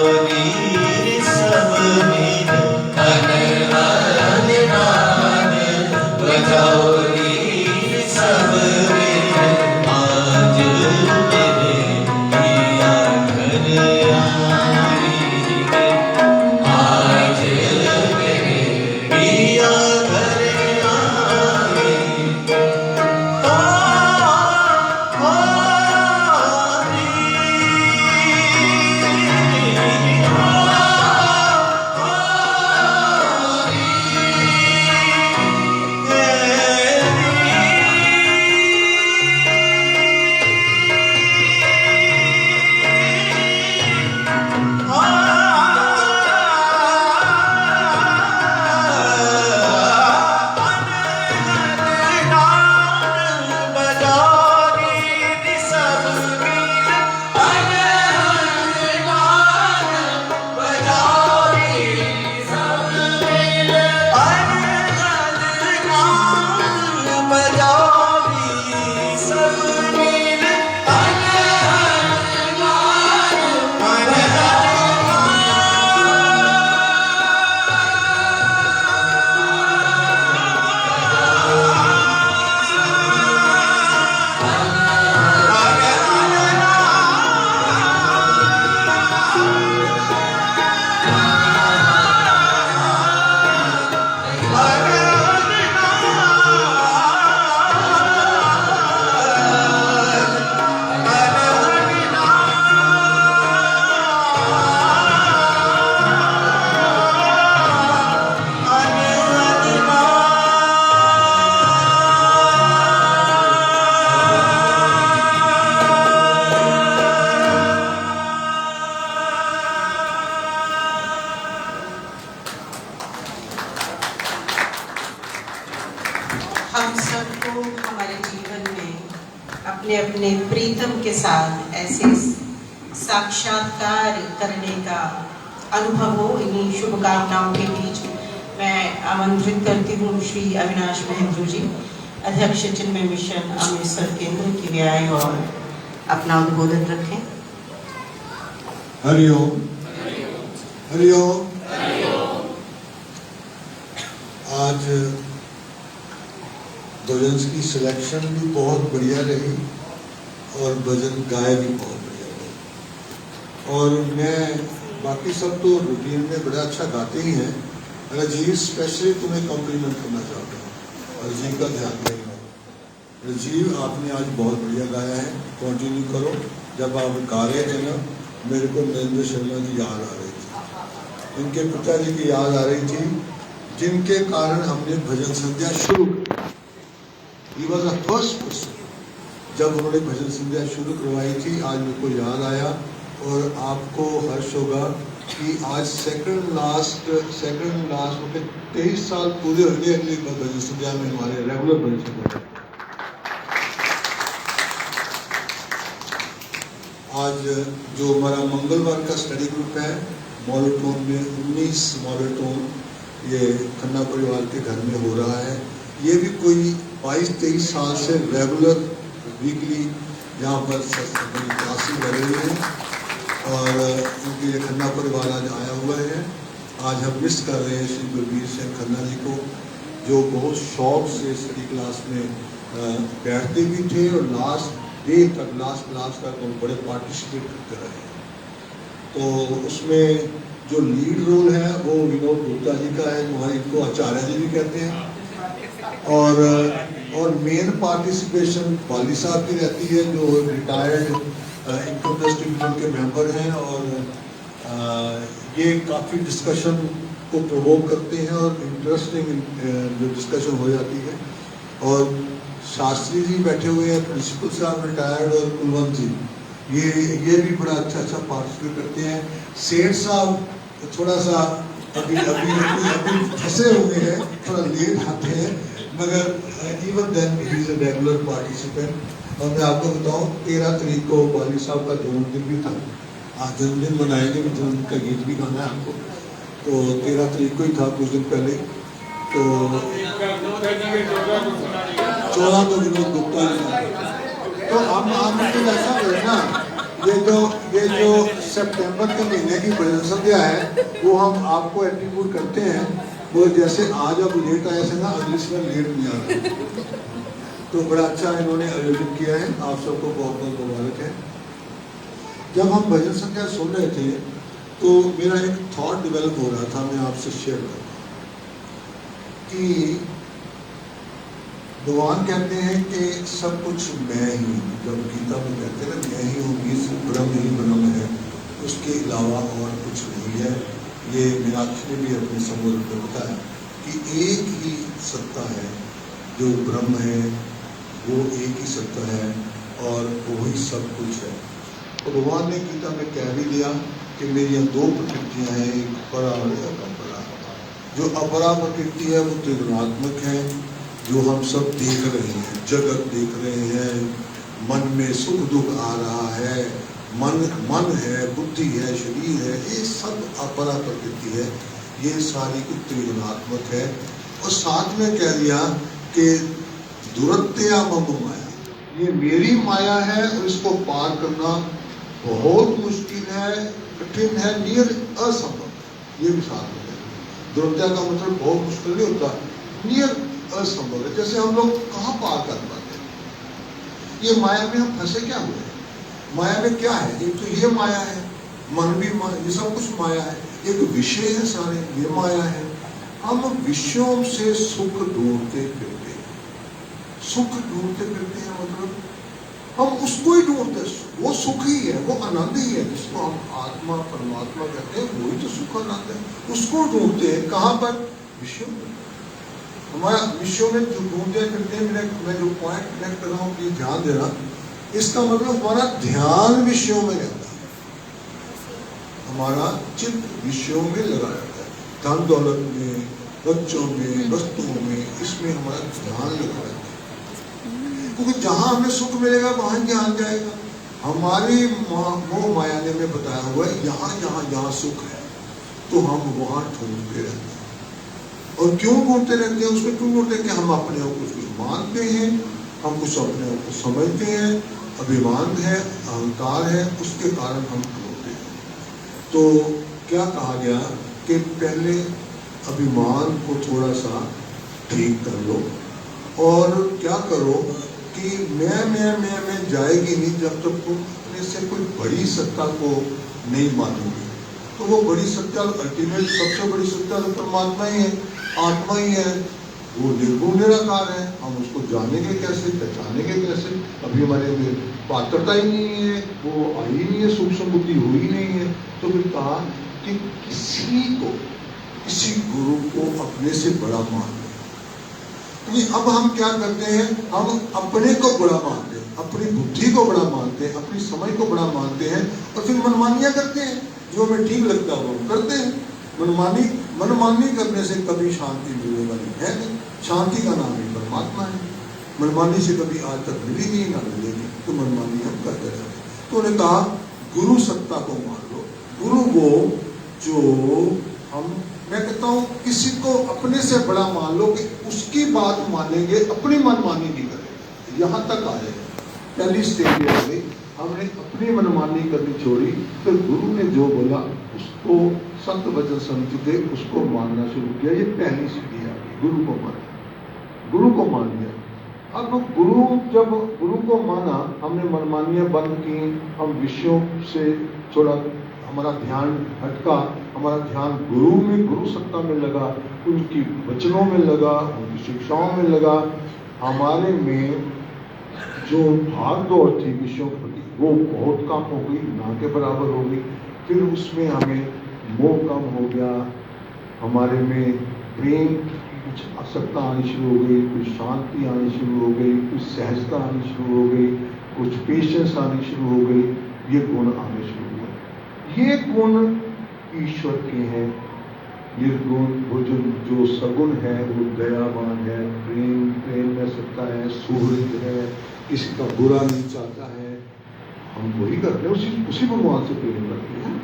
नीर सब मीन अनहद बजाओ नीर सब मीन आज मेरे पिया घर आई है आज मेरे पिया घर आई हम सबको हमारे जीवन में अपने अपने प्रीतम के साथ ऐसे साक्षात्कार करने का अनुभव हो। इन्हीं शुभकामनाओं के बीच मैं आमंत्रित करती हूँ श्री अविनाश महेंद्र जी, अध्यक्ष चिन्मय मिशन अमृतसर केंद्र की वे आए और अपना उद्बोधन रखें। हरिओम हरिओम। आज भजन की सिलेक्शन भी बहुत बढ़िया रही और भजन गाए भी बहुत बढ़िया रहे। और मैं बाकी सब तो रूटीन में बड़ा अच्छा गाते ही हैं। राजीव स्पेशली तुम्हें कॉम्प्लीमेंट करना चाहता हूँ, राजीव का ध्यान देना। राजीव आपने आज बहुत बढ़िया गाया है, कंटिन्यू करो। जब आप गा रहे थे ना, मेरे को नरेंद्र शर्मा जी याद आ रही थी, इनके पिताजी की याद आ रही थी, जिनके कारण हमने भजन संध्या शुरू की। He was the first person जब उन्होंने भजन संध्या शुरू करवाई थी। आज मेरे को याद आया और आपको हर्ष होगा कि आज सेकंड लास्ट 23 साल पूरे हो गए अगली भजन संध्या में, हमारे रेगुलर भजन संध्या। आज जो हमारा मंगलवार का स्टडी ग्रुप है मॉलोटोन में 19 मॉलोटोन ये खन्ना परिवार के घर में हो रहा है। ये भी कोई 22-23 साल से रेगुलर वीकली यहाँ पर क्लासेस लग रही है और उनके ये खन्ना परिवार आज आया हुआ है। आज हम मिस कर रहे हैं श्री बलबीर सिंह खन्ना जी को, जो बहुत शौक से स्टडी क्लास में बैठते भी थे और लास्ट डे तक, लास्ट क्लास तक वो बड़े पार्टिसिपेट करते रहे। तो उसमें जो लीड रोल है वो विनोद गुप्ता जी का है, जो इनको आचार्य जी भी कहते हैं। और मेन पार्टिसिपेशन वाली साहब की रहती है, जो रिटायर्ड इनकम टैक्स ट्रिब्यूनल के मेंबर हैं। और ये काफ़ी डिस्कशन को प्रोवोक करते हैं और इंटरेस्टिंग जो डिस्कशन हो जाती है। और शास्त्री जी बैठे हुए हैं, प्रिंसिपल साहब रिटायर्ड, और कुलवंत जी ये भी बड़ा अच्छा पार्टिसिपेट करते हैं। सेठ साहब थोड़ा सा अभी फंसे हुए हैं, थोड़ा लेट आते हैं, मगर even then he is a regular participant. और मैं आपको बताऊं 13 तारीख को वाली साहब का जन्मदिन भी था। आज जन्मदिन मनाएंगे, जन्मदिन का गीत भी गाना है आपको। तो 13 तारीख को ही था, कुछ दिन पहले। तो 14 को विनोद गुप्ता जी। तो हम मतलब ऐसा करें ना, ये जो सितंबर के महीने की भजन संध्या है वो हम आपको एट्रीब्यूट करते हैं। वो जैसे आज अब लेट आए थे ना, अगली समय लेट नहीं आ रहे। तो बड़ा अच्छा इन्होंने आयोजन किया है, आप सबको बहुत बहुत मुबारक है। जब हम भजन संध्या सुन रहे थे तो मेरा एक थॉट डेवलप हो रहा था, मैं आपसे शेयर करता हूँ कि भगवान कहते हैं कि सब कुछ मैं ही हूँ। जब गीता में कहते हैं ना मैं ही हूँ, ब्रह्म ही ब्रह्म है, उसके अलावा और कुछ नहीं है। ये मीनाक्षी ने भी अपने संबोधन में बताया कि एक ही सत्ता है, जो ब्रह्म है वो एक ही सत्ता है और वो ही सब कुछ है। तो भगवान ने गीता में कह भी दिया कि मेरी यहाँ दो प्रकृतियाँ हैं, एक परा और एक अपरा। जो अपरा प्रकृति है वो त्रिगुणात्मक है, जो हम सब देख रहे हैं, जगत देख रहे हैं, मन में सुख दुख आ रहा है, मन है, बुद्धि है, शरीर है, ये सब अपरा प्रकृति है, ये सारी त्रिगुणात्मक है। और साथ में कह दिया कि दुरत्या मम माया, ये मेरी माया है और इसको पार करना बहुत मुश्किल है, कठिन है, नियर असंभव। ये भी साथ में है। दुरत्या का मतलब बहुत मुश्किल नहीं होता, नियर असंभव है। जैसे हम लोग कहाँ पार कर पाते हैं, ये माया में हम फंसे क्या हुए हैं। माया में क्या है, एक तो ये माया है, मन भी माया, ये सब कुछ माया है। एक विषय है सारे, ये माया है। हम विषयों से सुख ढूंढते फिरते हैं, सुख ढूंढते फिरते हैं, मतलब हम उसको ही ढूंढते हैं। वो सुख ही है, वो आनंद ही है, जिसको हम आत्मा परमात्मा कहते हैं, वही तो सुख आनंद है। उसको ढूंढते हैं कहाँ पर, विषयों में। हमारा विषयों में जो ढूंढते फिरते हैं, मैं जो पॉइंट कनेक्ट कर रहा हूँ कि ध्यान देना, इसका मतलब हमारा ध्यान विषयों में रहता है, हमारा चित्त विषयों में लगा रहता है, धन दौलत में, बच्चों में, वस्तुओं में, इसमें हमारा ध्यान लगा रहता है। क्योंकि जहां हमें सुख मिलेगा वहां ध्यान जाएगा। हमारी मोह माया ने में बताया हुआ है यहाँ सुख है, तो हम वहां ढूंढते रहते हैं। और क्यों ढूंढते रहते हैं, उसको क्यों ढूंढते हैं कि हम अपने आप को कुछ मानते हैं, हम कुछ अपने आप को समझते हैं, अभिमान है, अहंकार है, उसके कारण हम ढूंढते हैं। तो क्या कहा गया कि पहले अभिमान को थोड़ा सा ठीक कर लो, और क्या करो कि मैं जाएगी नहीं जब तक तुम अपने से कोई बड़ी सत्ता को नहीं मानोगे। तो वो बड़ी सत्ता, अल्टीमेट सबसे बड़ी सत्ता तो परमात्मा ही है, आत्मा ही है, वो निर्गुण निराकार है। हम उसको जानेंगे कैसे, पहचानेंगे कैसे, अभी हमारे में पात्रता ही नहीं है, वो आई नहीं है, सूक्ष्म बुद्धि हुई नहीं है। तो फिर कहा कि किसी गुरु को अपने से बड़ा मान लो। तो अब हम क्या करते हैं, हम अपने को बड़ा मानते हैं, अपनी बुद्धि को बड़ा मानते हैं, अपनी समझ को बड़ा मानते हैं, और फिर मनमानियां करते हैं, जो हमें ठीक लगता है वो करते हैं। मनमानी करने से कभी शांति मिलने वाली है नहीं, शांति का नाम ही परमात्मा है। मनमानी से कभी आज तक मिली नहीं, ना मिलेगी, तो मनमानी हम करते रहते। तो उन्होंने कहा गुरु सत्ता को मान लो, गुरु वो जो मैं कहता हूँ किसी को अपने से बड़ा मान लो कि उसकी बात मानेंगे, अपनी मनमानी नहीं करेंगे। यहाँ तक आए, पहली स्टेज आ गई, हमने अपनी मनमानी करनी छोड़ी, फिर गुरु ने जो बोला उसको संत वचन समझ के उसको मानना शुरू किया। ये पहली सीढ़ी आ गई, गुरु को मान लिया। अब जब गुरु को माना, हमने मनमानियां बंद की, हम विषयों से थोड़ा हमारा ध्यान हटका, हमारा ध्यान गुरु सत्ता में लगा, उनकी वचनों में लगा, उनकी शिक्षाओं में लगा। हमारे में जो भाग दौड़ थी विषयों के प्रति वो बहुत कम हो गई, ना के बराबर हो गई। फिर उसमें हमें मोह कम हो गया, हमारे में प्रेम कुछ आसक्ता आनी शुरू हो गई, कुछ शांति आनी शुरू हो गई, कुछ सहजता आनी शुरू हो गई, कुछ पेशेंस आनी शुरू हो गई, ये गुण आने शुरू हुए। ये गुण ईश्वर के हैं। निर्गुण वो जो सगुण है, वो दयावान है, प्रेम में सकता है, सुहृद है, इसका बुरा नहीं चाहता है। हम वही करते हैं, उसी भगवान से प्रेम करते हैं।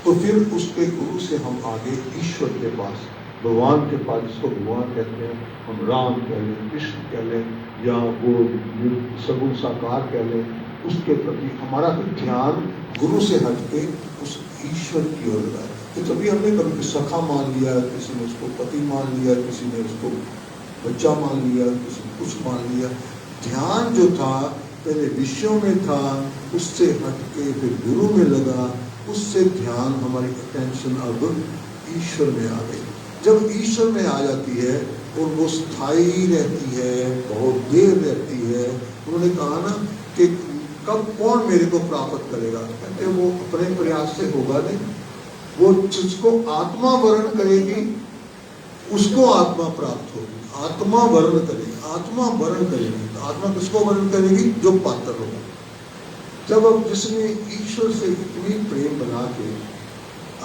तो फिर उसके गुरु से हम आगे ईश्वर के पास, भगवान के पास, जिसको भगवान कहते हैं, हम राम कह लें, कृष्ण कह लें, या वो सगुण साकार कह लें, उसके प्रति हमारा ध्यान गुरु से हटके उस ईश्वर की ओर लगा। तो तभी हमने कभी सखा मान लिया, किसी ने उसको पति मान लिया, किसी ने उसको बच्चा मान लिया, किसी ने कुछ मान लिया। ध्यान जो था पहले विषयों में था, उससे हटके फिर गुरु में लगा, उससे ध्यान हमारी अटेंशन अब ईश्वर में आ गई। जब ईश्वर में आ जाती है और वो स्थायी रहती है, बहुत देर रहती है। उन्होंने कहा ना कि कब कौन मेरे को प्राप्त करेगा, कहते वो अपने प्रयास से होगा नहीं, वो जिसको आत्मा वर्ण करेगी उसको आत्मा प्राप्त होगी। आत्मा वर्ण करेगी, आत्मा वर्ण करेगी, तो आत्मा किसको वर्ण करेगी? जो पात्र होगा। जब अब जिसने ईश्वर से इतनी प्रेम बना के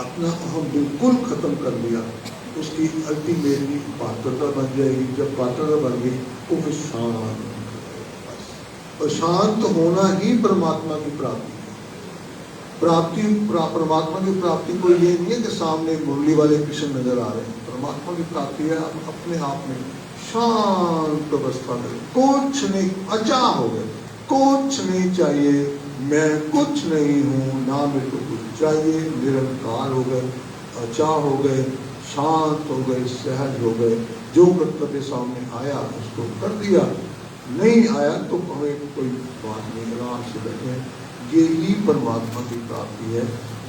अपना अहम बिल्कुल खत्म कर लिया, उसकी अल्टीमेटली पात्रता बन जाएगी। जब पात्रता बन गई तो फिर शांत, और शांत होना ही परमात्मा की प्राप्ति है। परमात्मा की प्राप्ति कोई ये नहीं है कि सामने मुरली वाले कृष्ण नजर आ रहे हैं। परमात्मा की प्राप्ति है आप अपने आप में शांत अवस्था में, कुछ नहीं, अचाह हो गए, कुछ नहीं चाहिए, मैं कुछ नहीं हूँ, ना मेरे को कुछ चाहिए, निरंकार हो गए, अचाह हो गए, शांत हो गए, सहज हो गए। जो कर्तव्य सामने आया उसको कर दिया, नहीं आया तो हमें कोई बात नहीं, आराम से बैठे। ये ही परमात्मा की प्राप्ति है।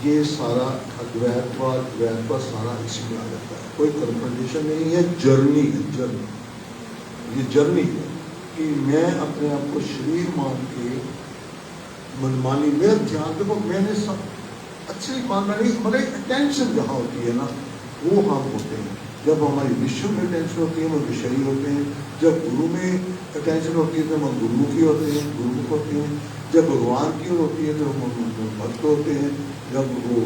ये सारा अद्वैतवाद सारा इसी में आ जाता है। कोई कन्फ्रंटेशन नहीं है, जर्नी है, जर्नी। ये जर्नी है कि मैं अपने आप को शरीर मान के मनमानी, मेरा ध्यान देखो, मैंने सब अच्छे मानना नहीं, हमारी अटेंशन जहाँ होती है ना वो हम होते हैं। जब हमारी विश्व में अटेंशन होती है हम विषयी होते हैं। जब गुरु में अटेंशन होती है तो हम गुरुमुखी होते हैं, गुरुमुख होते हैं। जब भगवान की ओर होती है तो हम भक्त होते हैं। जब वो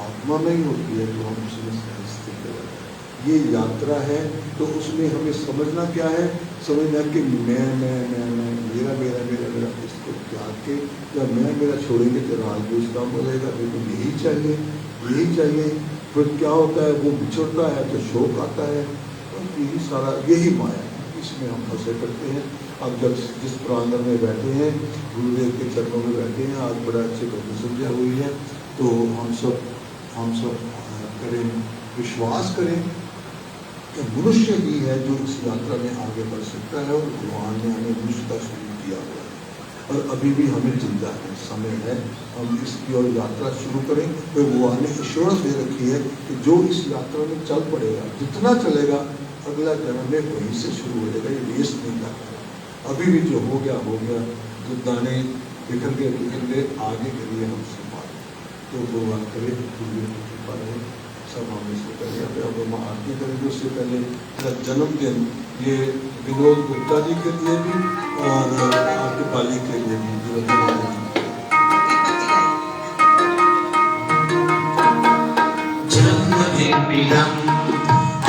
आत्मा में ही होती है तो हम उसमें स्थित हो जाते हैं। ये यात्रा है, तो उसमें हमें समझना क्या है? समझना कि मैं मेरा मेरा मेरा मेरा, इसको त्याग के जब मैं मेरा छोड़ेंगे तो राजदोष काम हो जाएगा। मेरे को यही चाहिए, यही चाहिए। फिर क्या होता है? वो बिछड़ता है तो शोक आता है, और यही सारा यही माया, इसमें हम फंसे करते हैं। अब जब जिस प्रांगण में बैठे हैं, गुरुदेव के चरणों में बैठे हैं, आज बड़ा अच्छे प्रति संध्या हुई है, तो हम सब करें, विश्वास करें कि मनुष्य ही है जो इस यात्रा में आगे बढ़ सकता है, और भगवान ने हमें मनुष्य का शुरू किया हुआ है, और अभी भी हमें चिंता है, समय है, हम इसकी और यात्रा शुरू करें। तो भगवान ने एश्योरेंस दे रखी है कि जो इस यात्रा में चल पड़ेगा, जितना चलेगा, अगला जन्म में वहीं से शुरू हो जाएगा। ये वेस्ट नहीं करता। अभी भी जो हो गया, जो दाने बिखर गए, आगे के लिए हम संभालें। तो भगवान करे, कृपा रहे, सब हम इससे पहले अब हम आरती करेंगे। उससे पहले मेरा जन्मदिन ये विनोद गुप्ता जी के लिए भी और आपके बाली के लिए भी जन्मदिन मिलम,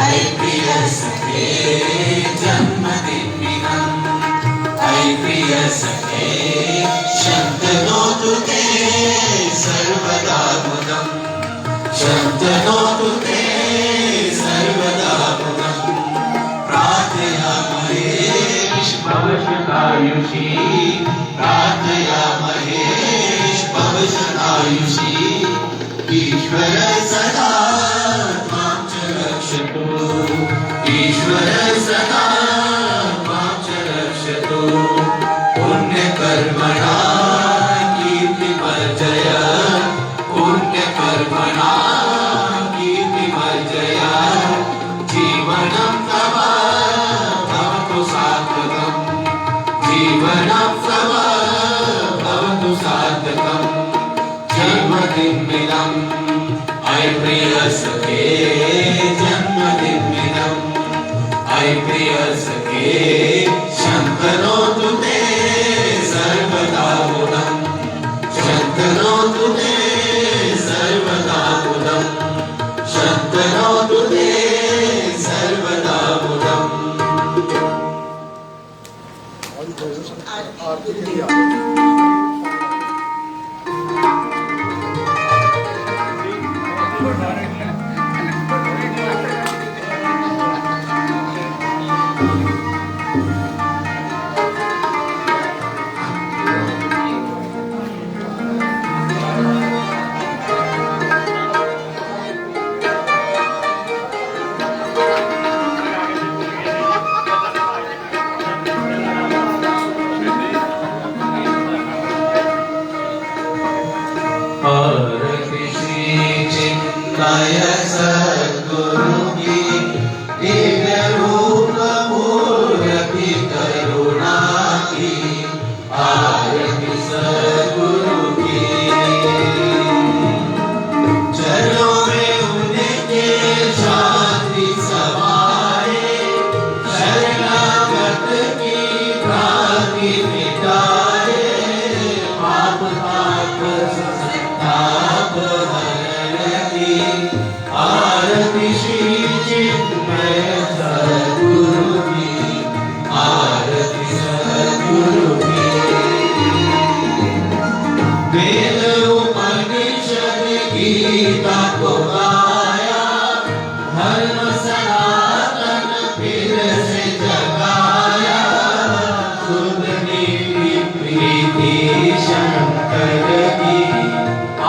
ऐ प्रिय सखे, जन्मदिन मिलम, ऐ प्रिय सखे, शंतनो तुते सर्वदा मुदम, शंतनो तुते सर्वदा मुदम, प्रार्थयामहे भवशतायुषी, प्रार्थयामहे भवशतायुषी, ईश्वर सदा मां च रक्षतु, ईश्वर सदा मां च रक्षतु, पुण्यकर्मणा कीर्तिमर्जय, पुण्यकर्मणा कीर्तिमर्जय, जीवनं तव भवतु सार्थकं, जीवनं तव भवतु सार्थकं, जन्मदिनमिदं ऐ प्रिय सखे, जन्मदिनमिदं ऐ प्रिय सखे, शंकरोतु ते सर्वदा मुदं, शंकरोतु ते सर्वदा मुदं, शंकरोतु ते सर्वदा मुदं। आरती के लिए और किसी चिन्मय सद्गुरु की दिव्य रूप मूर्ति करुणा की आरती सद्गुरु की चरणों में उनके शांति समाए शरणागत की भ्रांति मिटाए पाप ताप संताप हरण की आरती श्री चिन्मय सद्गुरु की आरती सद्गुरु की वेद उपनिषद गीता को गाया धर्म सनातन फिर से जगाया शुद्ध नीति प्रीति शंकर की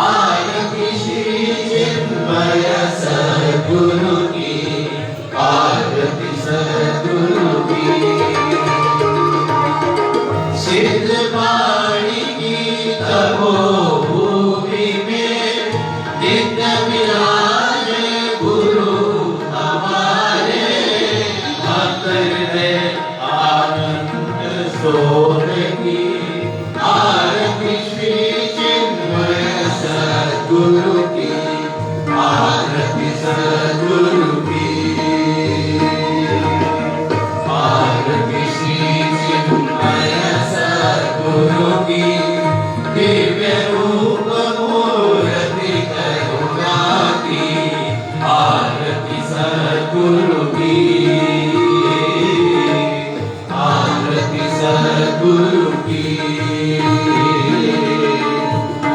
आरती श्री चिन्मय सद्गुरु की आरती सद्गुरु की सिद्ध वाणी की तपोभूमि में नित्य विराज गुरु हमारे भक्त हृदय आनंद सोर की आरती श्री चिन्मय सद्गुरु की आरती सद्गुरु की आरती श्री चिन्मय सद्गुरु की दिव्य रूप मूर्ति करुणा की आरती सद्गुरु की आरती सद्गुरु की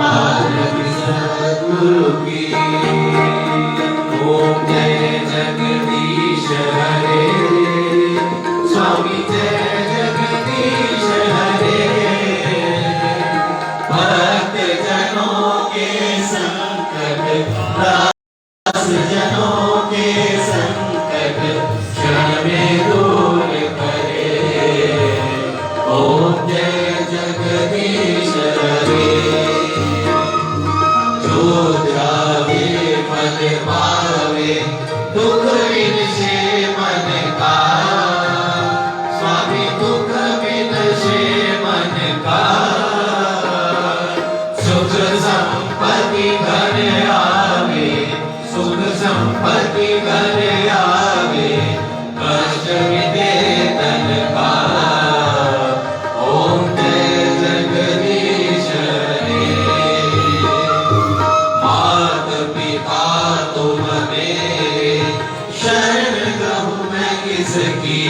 आरती सद्गुरु की ओम जय जगदीश हरे स्वामी जय जगदीश हरे भक्त जनों के संकट दास जनों के संकट क्षण में दूर करे ओम जय जगदीश हरे जो ध्यावे मन भावे दुख विनशे मन का स्वामी दुख विनशे मन का सुख संपत्ति घर आवे सुख संपत्ति घर आवे कष्ट मिटे तन का ओम जय जगदीश हरे मात पिता तुम मेरे शरण गहूँ मैं किसकी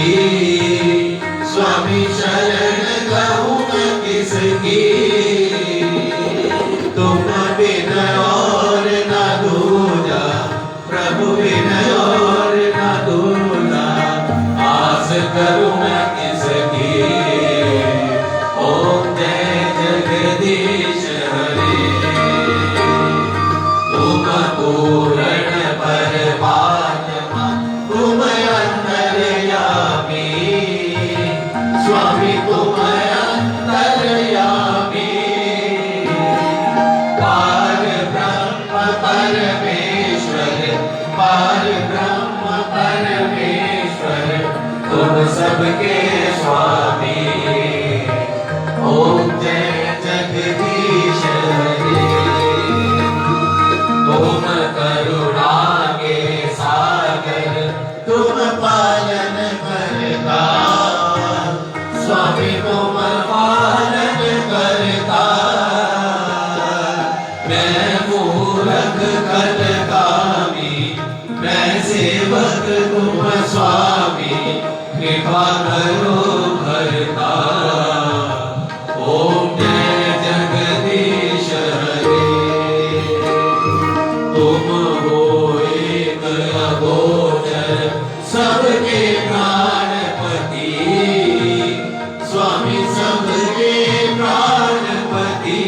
स्वामी शरण गहूँ मैं किसकी तुम बिन और न दूजा प्रभु बिन और न दूजा आस करूँ मैं किसकी ओम जय जगदीश हरे तुम पूर्ण परमात्मा तुम अंतर्यामी स्वामी तुम अंतर्यामी पार ब्रह्म परमेश्वर पार ब्रह्म परमेश्वर तुम सबके स्वामी ओम जय जगदीश हरे तुम करुणा के सागर तुम पालन करता स्वामी तुम पालन करता मैं मूर्ख कलकामी मैं सेवक तुम स्वामी कृपा करो भरता ओम जय जगदीश हरे तुम हो एक अगोचर सबके प्राणपति स्वामी सबके प्राणपति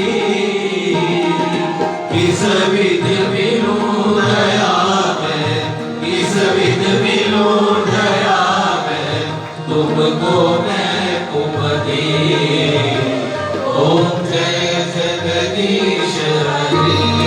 किस विध मिलूं दया मैं किस विध मिलूं दया मैं तुमको मैं कुमति ओम जय जगदीश हरे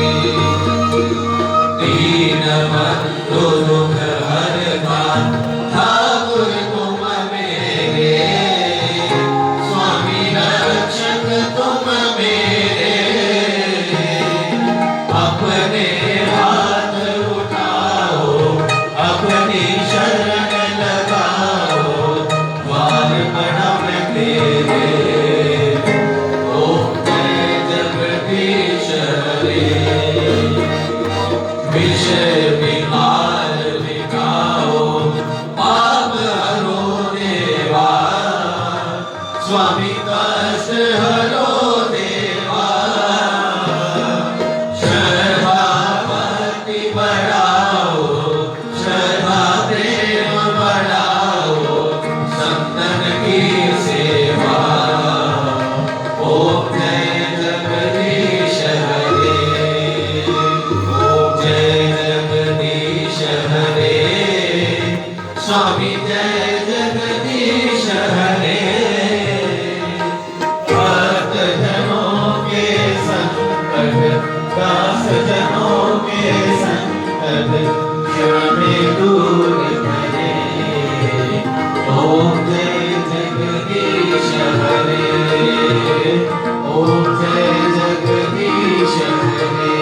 पथ दास जनों के संकट क्षण में दूर करे। ओम जय जगदीश हरे, ओम जय जगदीश हरे,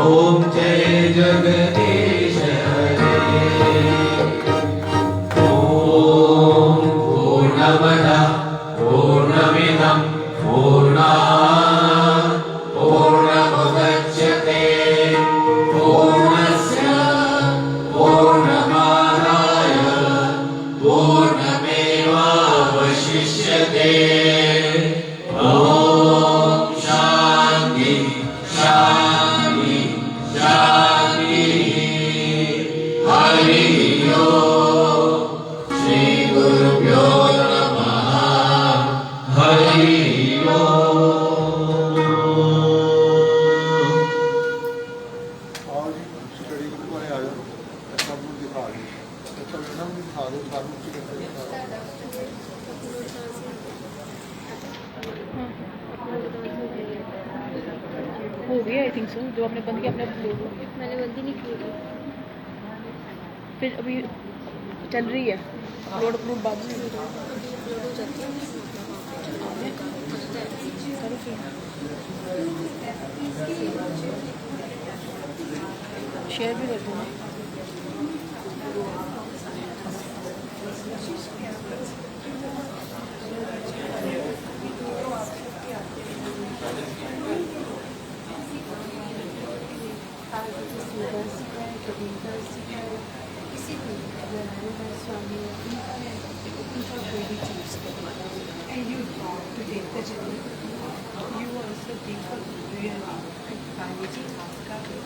ओम जय जगदीश हरे। ओम पूर्णमदः पूर्णमिदं पूर्णात् पूर्णमुदच्यते पूर्णस्य पूर्णमादाय पूर्णमेवावशिष्यते। ॐ शान्ति शान्ति शान्तिः। हरि ओम। श्री गुरुभ्यो नमः। हरि और स्टडी ग्रुप वाले आ जाओ, सब लोग दिखा दो, अच्छा मैडम दिखा दो, सब लोग दिखा दो। हो गया आई थिंक सो, जो आपने बंद किया अपने आप हो गया। मैंने बंदी नहीं की। फिर अभी चल रही है अपलोड अपलोड बाद में करो फिर। शेयर भी कर दो ना। And you thought to take the journey. You also think of really Balaji Thakur.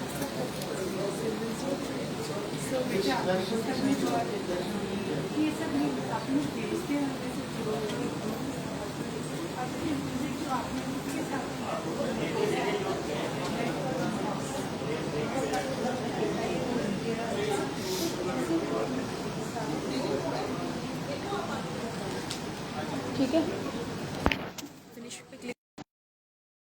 So, बेटा, तभी तो